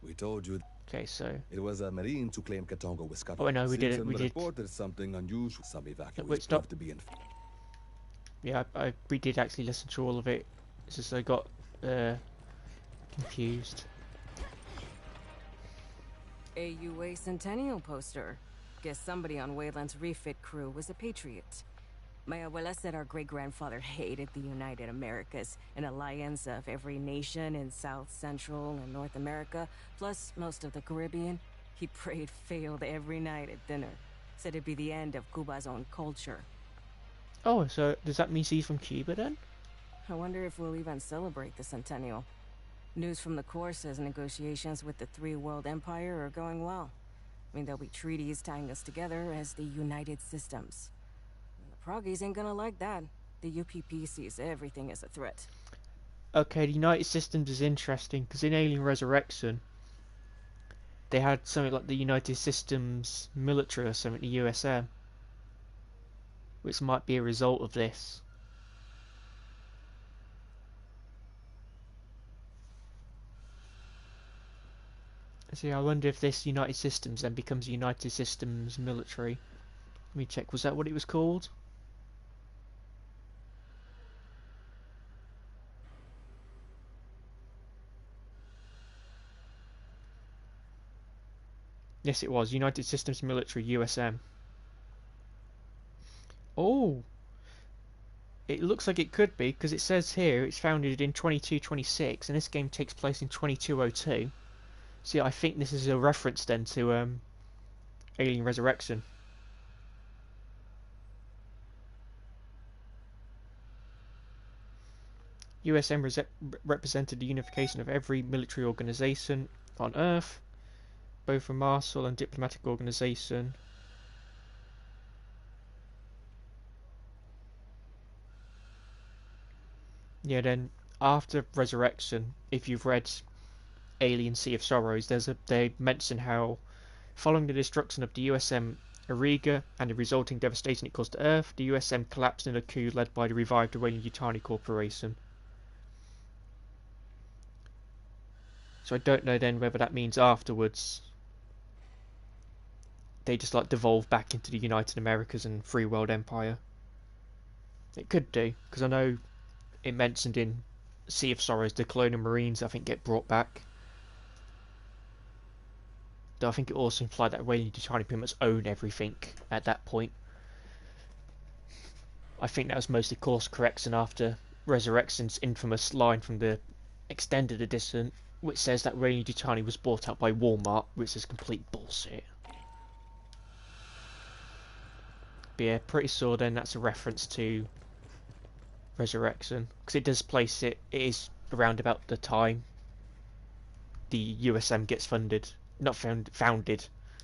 We told you. Okay, so It was a Marine to claim Katonga was cut. oh no, we did it. We did. Reported something unusual. Some evacuees wait, stop. proved to be in. Yeah, we did actually listen to all of it. It's just I got confused. AUA Centennial poster. Guess somebody on Wayland's refit crew was a patriot. My abuela said our great-grandfather hated the United Americas, an alliance of every nation in South, Central, and North America, plus most of the Caribbean. He prayed failed every night at dinner. Said it'd be the end of Cuba's own culture. Oh, so does that mean he's from Cuba then? I wonder if we'll even celebrate the centennial. News from the Corps says negotiations with the Three World Empire are going well. I mean, there'll be treaties tying us together as the United Systems. The Proggies ain't gonna like that. The UPP sees everything as a threat. Okay, the United Systems is interesting, because in Alien Resurrection, they had something like the United Systems military or something, the USM, which might be a result of this. See, I wonder if this United Systems then becomes United Systems military. Let me check, was that what it was called? Yes, it was. United Systems Military, USM. Oh! It looks like it could be, because it says here it's founded in 2226, and this game takes place in 2202. So yeah, I think this is a reference then to Alien Resurrection. USM represented the unification of every military organization on Earth, both a martial and diplomatic organization. Yeah, then after Resurrection, if you've read Alien Sea of Sorrows, they mention how following the destruction of the USM Auriga and the resulting devastation it caused to Earth, the USM collapsed in a coup led by the revived Weyland-Yutani Corporation. So I don't know then whether that means afterwards they just like devolve back into the United Americas and Free World Empire. It could do, because I know it mentioned in Sea of Sorrows the Colonial Marines I think get brought back. Though I think it also implied that Weyland-Yutani pretty much own everything at that point. I think that was mostly course correction after Resurrection's infamous line from the extended edition, which says that Weyland-Yutani was bought out by Walmart, which is complete bullshit. But yeah, pretty sure then that's a reference to Resurrection, because it does place it is around about the time the USM gets founded.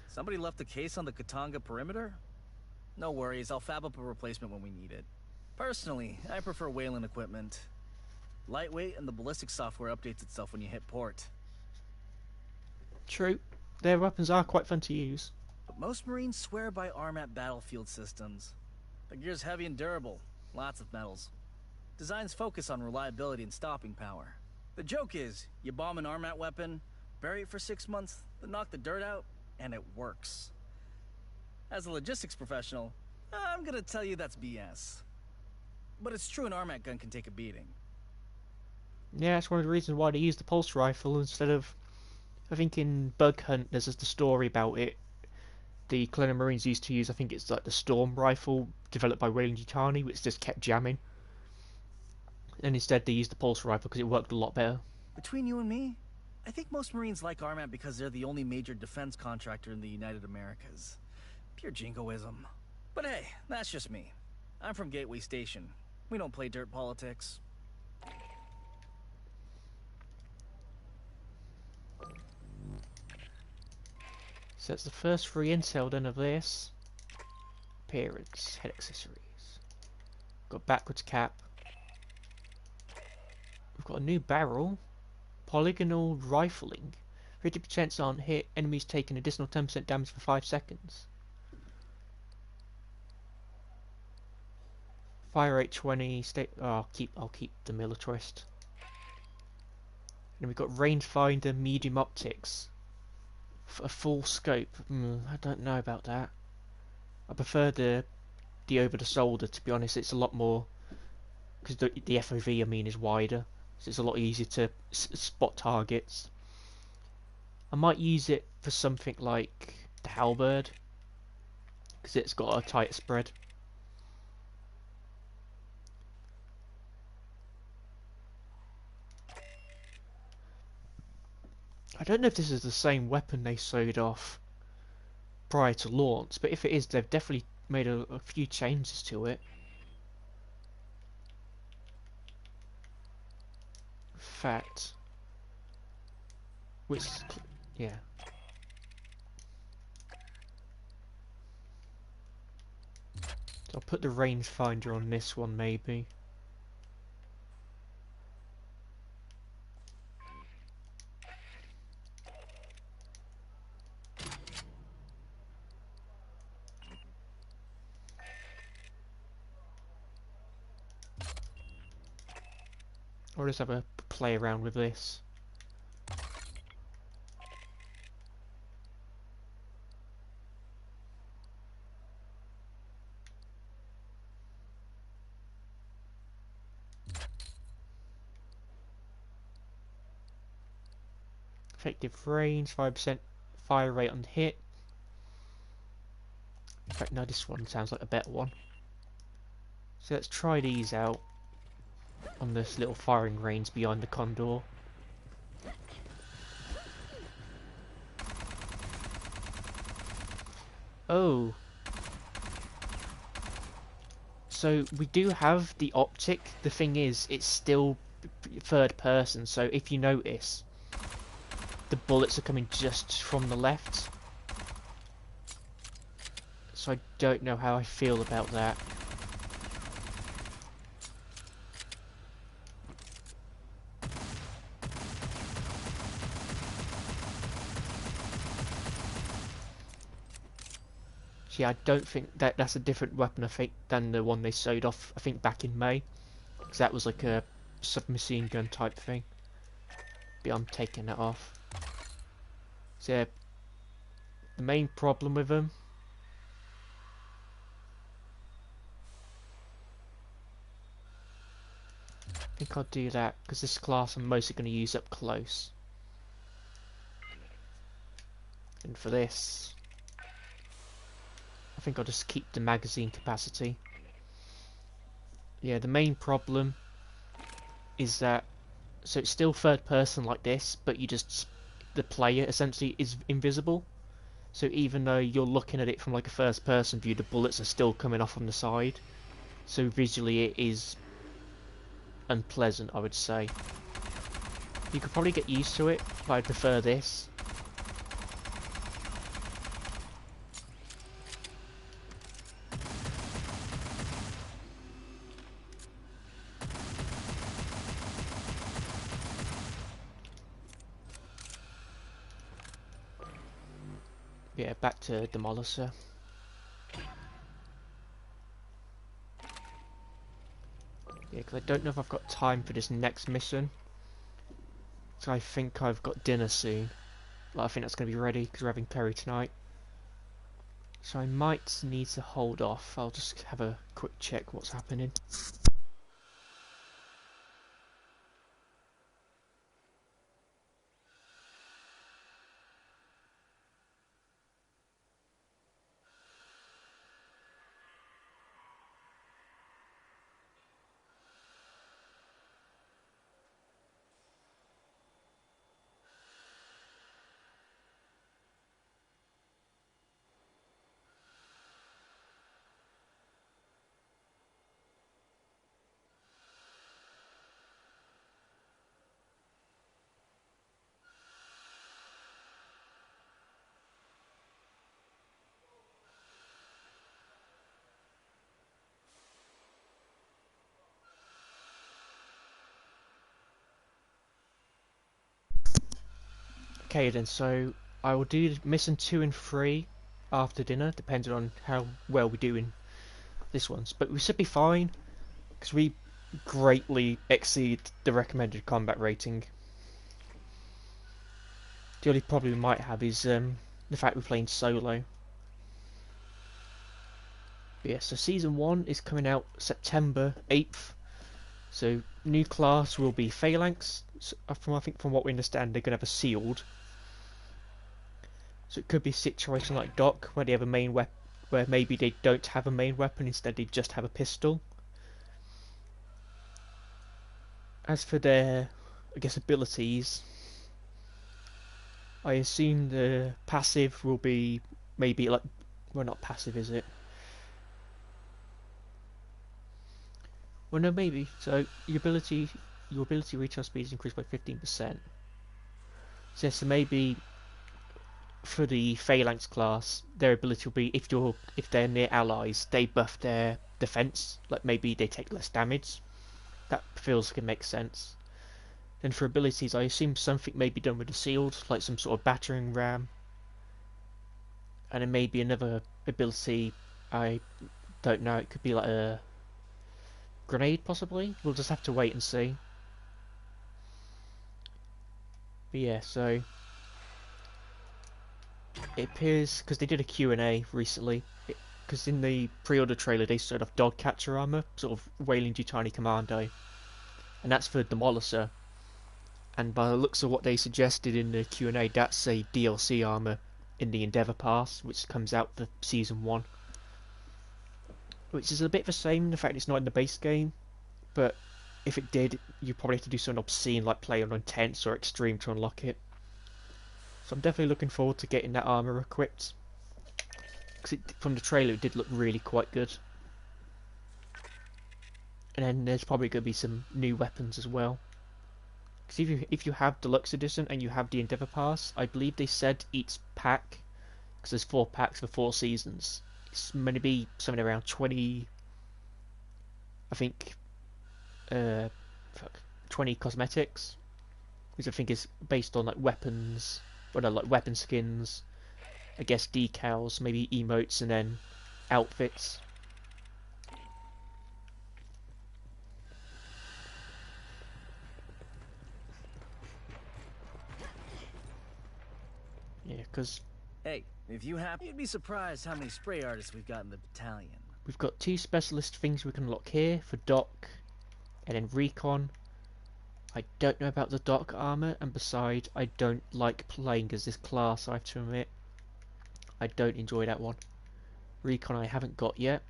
Somebody left the case on the Katanga perimeter? No worries, I'll fab up a replacement when we need it. Personally, I prefer Wayland equipment. Lightweight, and the ballistic software updates itself when you hit port. True, their weapons are quite fun to use. But most Marines swear by armat battlefield systems. The gear's heavy and durable, lots of metals. Designs focus on reliability and stopping power. The joke is, you bomb an armat weapon, bury it for 6 months, then knock the dirt out, and it works. As a logistics professional, I'm gonna tell you that's BS. But it's true an armat gun can take a beating. Yeah, that's one of the reasons why they use the pulse rifle instead of... I think in Bug Hunt there's just a story about it. The Colonial Marines used to use, I think it's like the Storm rifle developed by Weyland-Yutani, which just kept jamming. and instead they used the pulse rifle because it worked a lot better. Between you and me, I think most Marines like RMAT because they're the only major defense contractor in the United Americas. Pure jingoism. But hey, that's just me. I'm from Gateway Station. We don't play dirt politics. So that's the first free intel then of this. Appearance, head accessories. Got backwards cap. We've got a new barrel. Polygonal rifling. 50% on hit, enemies take an additional 10% damage for 5 seconds. Fire rate 20, I'll keep the militarist. And we've got rangefinder, medium optics. A full scope. I don't know about that. I prefer the over the shoulder, to be honest. It's a lot more, because the FOV I mean is wider, so it's a lot easier to spot targets. I might use it for something like the halberd, because it's got a tighter spread. I don't know if this is the same weapon they showed off prior to launch, but if it is, they've definitely made a few changes to it. Fact. Which, yeah. So I'll put the rangefinder on this one, maybe. Or just have a play around with this. Effective range, 5% fire rate on hit. In fact, no, this one sounds like a better one. So let's try these out on this little firing range behind the Condor. Oh. So we do have the optic. The thing is, it's still third person, so if you notice, the bullets are coming just from the left. So I don't know how I feel about that. See, I don't think that's a different weapon, I think, than the one they showed off, I think, back in May. Because that was like a submachine gun type thing. But I'm taking that off. So yeah, the main problem with them I think I'll do that, because this class I'm mostly going to use up close. And for this, I think I'll just keep the magazine capacity. Yeah, the main problem is that, so it's still third person like this, but the player essentially is invisible. So even though you're looking at it from like a first person view, the bullets are still coming off on the side. So visually it is unpleasant, I would say. You could probably get used to it, but I prefer this. Yeah, back to Demolisher. Yeah, because I don't know if I've got time for this next mission. So I think I've got dinner soon. Well, I think that's going to be ready because we're having curry tonight. So I might need to hold off. I'll just have a quick check what's happening. Okay then, so I will do mission 2 and 3 after dinner, depending on how well we do in this ones. But we should be fine, because we greatly exceed the recommended combat rating. The only problem we might have is the fact we're playing solo. But yeah, so Season 1 is coming out September 8th. So new class will be Phalanx. So I think from what we understand, they're going to have a sealed. So it could be a situation like Doc, where they have a main weapon, where maybe they don't have a main weapon, instead they just have a pistol. As for their, I guess, abilities, I assume the passive will be maybe like, well, not passive, is it? Well, no, maybe. So your ability retail speed is increased by 15%. So maybe for the Phalanx class, their ability will be if they're near allies, they buff their defense. Like maybe they take less damage. That feels like it makes sense. Then for abilities, I assume something may be done with the sealed, like some sort of battering ram. And then maybe another ability, I don't know, it could be like a grenade possibly? We'll just have to wait and see. But yeah, so it appears, because they did a Q&A recently, because in the pre-order trailer they showed off dog catcher armor, sort of Weyland-Yutani Commando, and that's for Demolisher. And by the looks of what they suggested in the Q&A, that's a DLC armor in the Endeavour Pass, which comes out for Season 1. Which is a bit of a shame, the fact it's not in the base game, but if it did, you probably have to do something obscene like play on Intense or Extreme to unlock it. So I'm definitely looking forward to getting that armor equipped. Because from the trailer it did look really quite good. And then there's probably going to be some new weapons as well. Because if you have Deluxe Edition and you have the Endeavour Pass, I believe they said each pack, because there's 4 packs for 4 seasons, it's going to be something around 20, I think, 20 cosmetics, which I think is based on like weapons, or no, like weapon skins, I guess decals, maybe emotes, and then outfits. Yeah, because... Hey, if you have, you'd be surprised how many spray artists we've got in the battalion. We've got 2 specialist things we can unlock here for Doc, and then Recon. I don't know about the Doc armor, and besides, I don't like playing as this class, I have to admit. I don't enjoy that one. Recon I haven't got yet.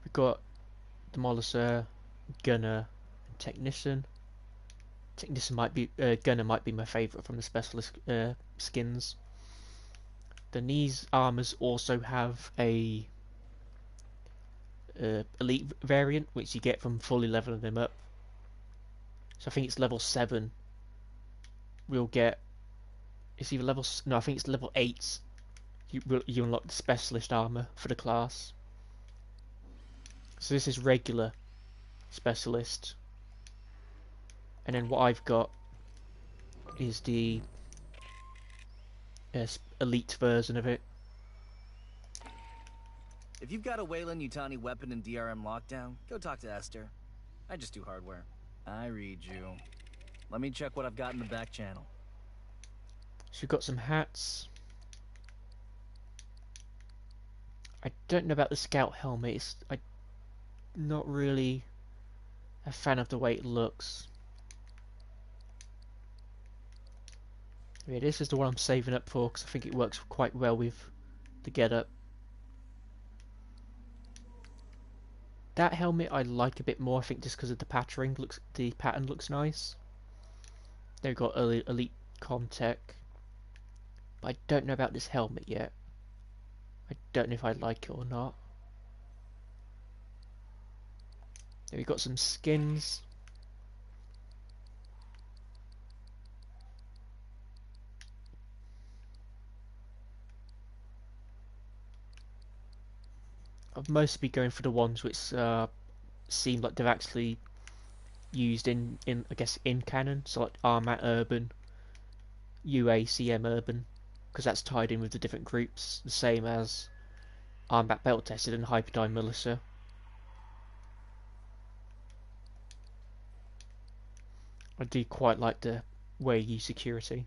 We've got Demolisher, Gunner, and Technician. Technician might be, Gunner might be my favourite from the specialist skins. Then these armors also have a elite variant, which you get from fully leveling them up. So I think it's level 7. We'll get. It's either level. No, I think it's level 8. You unlock the specialist armor for the class. So this is regular specialist, and then what I've got is the elite version of it. If you've got a Weyland-Yutani weapon in DRM lockdown, go talk to Esther. I just do hardware. I read you. Let me check what I've got in the back channel. So we've got some hats. I don't know about the scout helmet. I'm not really a fan of the way it looks. Yeah, this is the one I'm saving up for because I think it works quite well with the getup. That helmet I like a bit more, I think, just because of the pattern looks nice. They've got elite Comtech, but I don't know about this helmet yet. I don't know if I like it or not. Then we've got some skins. I've mostly been going for the ones which seem like they've actually used in I guess in canon, so like Armat Urban, UACM Urban, because that's tied in with the different groups, the same as Armat Battle Tested and Hyperdine Militia. I do quite like the way you use security.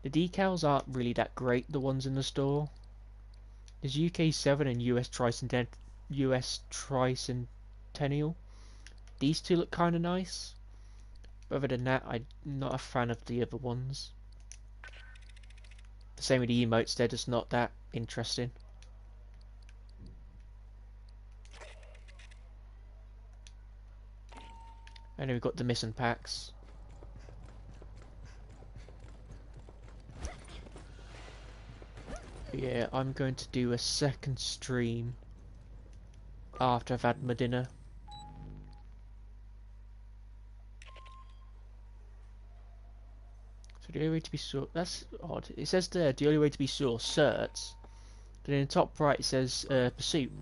The decals aren't really that great, the ones in the store. There's UK7 and US Tricentennial. These two look kind of nice. But other than that, I'm not a fan of the other ones. The same with the emotes, they're just not that interesting. And then we've got the missing packs. Yeah, I'm going to do a second stream after I've had my dinner. So the only way to be sure, that's odd. It says there, the only way to be sure, certs. But in the top right it says pursuit.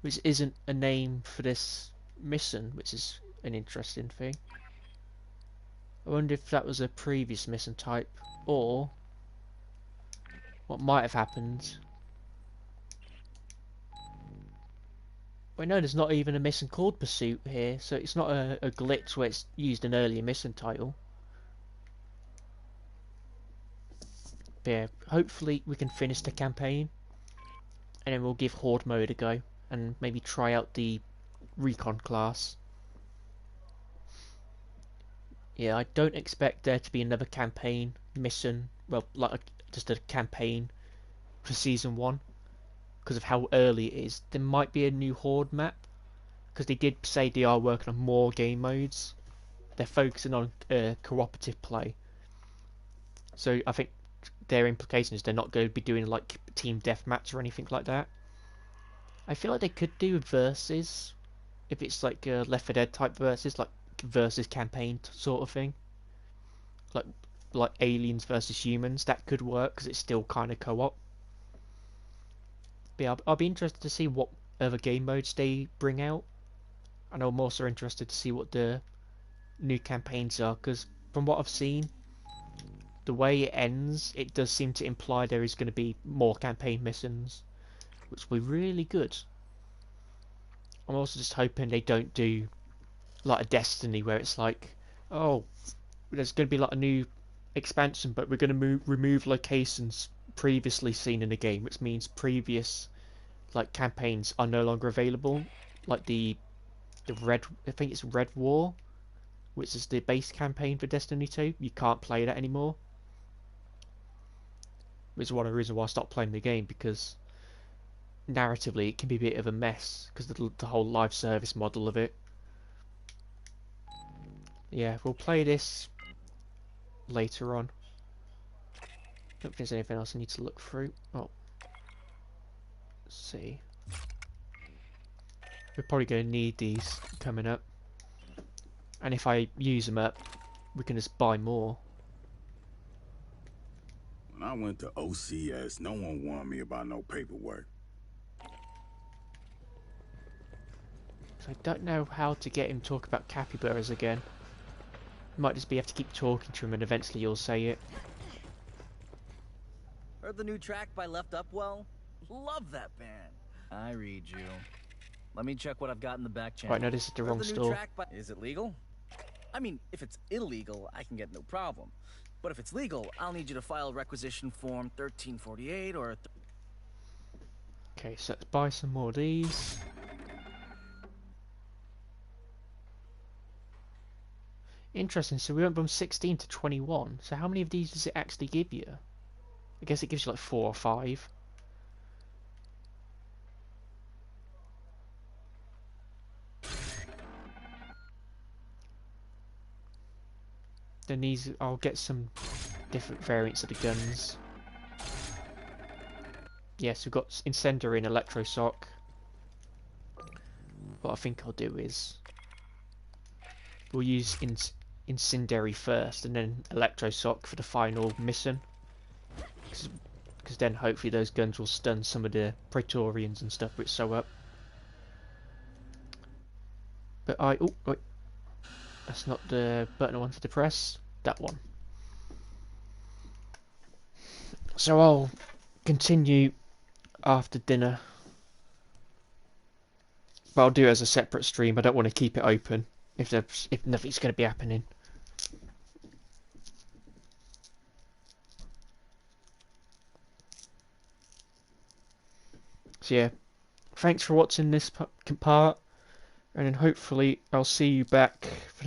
Which isn't a name for this mission, which is an interesting thing. I wonder if that was a previous mission type, or what might have happened. Well, no, there's not even a mission called Pursuit here, so it's not a glitch where it's used an earlier mission title. But yeah, hopefully we can finish the campaign, and then we'll give Horde mode a go, and maybe try out the Recon class. Yeah, I don't expect there to be another campaign mission, well, like just a campaign for Season 1, because of how early it is. There might be a new Horde map, because they did say they are working on more game modes. They're focusing on cooperative play. So I think their implication is they're not going to be doing like team deathmatch or anything like that. I feel like they could do versus, if it's like a Left 4 Dead type versus, like versus campaign sort of thing. Like aliens versus humans, that could work because it's still kind of co-op. But yeah, I'll be interested to see what other game modes they bring out. And I'm also interested to see what the new campaigns are, because from what I've seen, the way it ends, it does seem to imply there is going to be more campaign missions, which will be really good. I'm also just hoping they don't do like a Destiny where it's like, oh, there's going to be like a new expansion, but we're going to remove locations previously seen in the game, which means previous like campaigns are no longer available. Like the Red, I think it's Red War, which is the base campaign for Destiny 2. You can't play that anymore. Which is one of the reasons why I stopped playing the game, because narratively it can be a bit of a mess because the whole live service model of it. Yeah, we'll play this later on. Don't think there's anything else I need to look through. Oh, let's see. We're probably going to need these coming up, and if I use them up, we can just buy more. When I went to OCS, no one warned me about no paperwork. So I don't know how to get him to talk about capybaras again. Might just be have to keep talking to him and eventually you'll say it. Heard the new track by Left Upwell? Love that band. I read you. Let me check what I've got in the back channel. Right, no, this is the wrong store. Is it legal? I mean, if it's illegal, I can get no problem. But if it's legal, I'll need you to file requisition form 1348 or... Okay, so let's buy some more of these. Interesting, so we went from 16 to 21. So how many of these does it actually give you? I guess it gives you like 4 or 5. Then these, I'll get some different variants of the guns. Yes, we've got Incendiary and Electroshock. What I think I'll do is we'll use Incendiary first and then Electroshock for the final mission. Because then hopefully those guns will stun some of the Praetorians and stuff which show up. But oh wait, that's not the button I wanted to press. That one. So I'll continue after dinner. But I'll do it as a separate stream. I don't want to keep it open if nothing's going to be happening. So yeah, thanks for watching this part, and then hopefully I'll see you back for the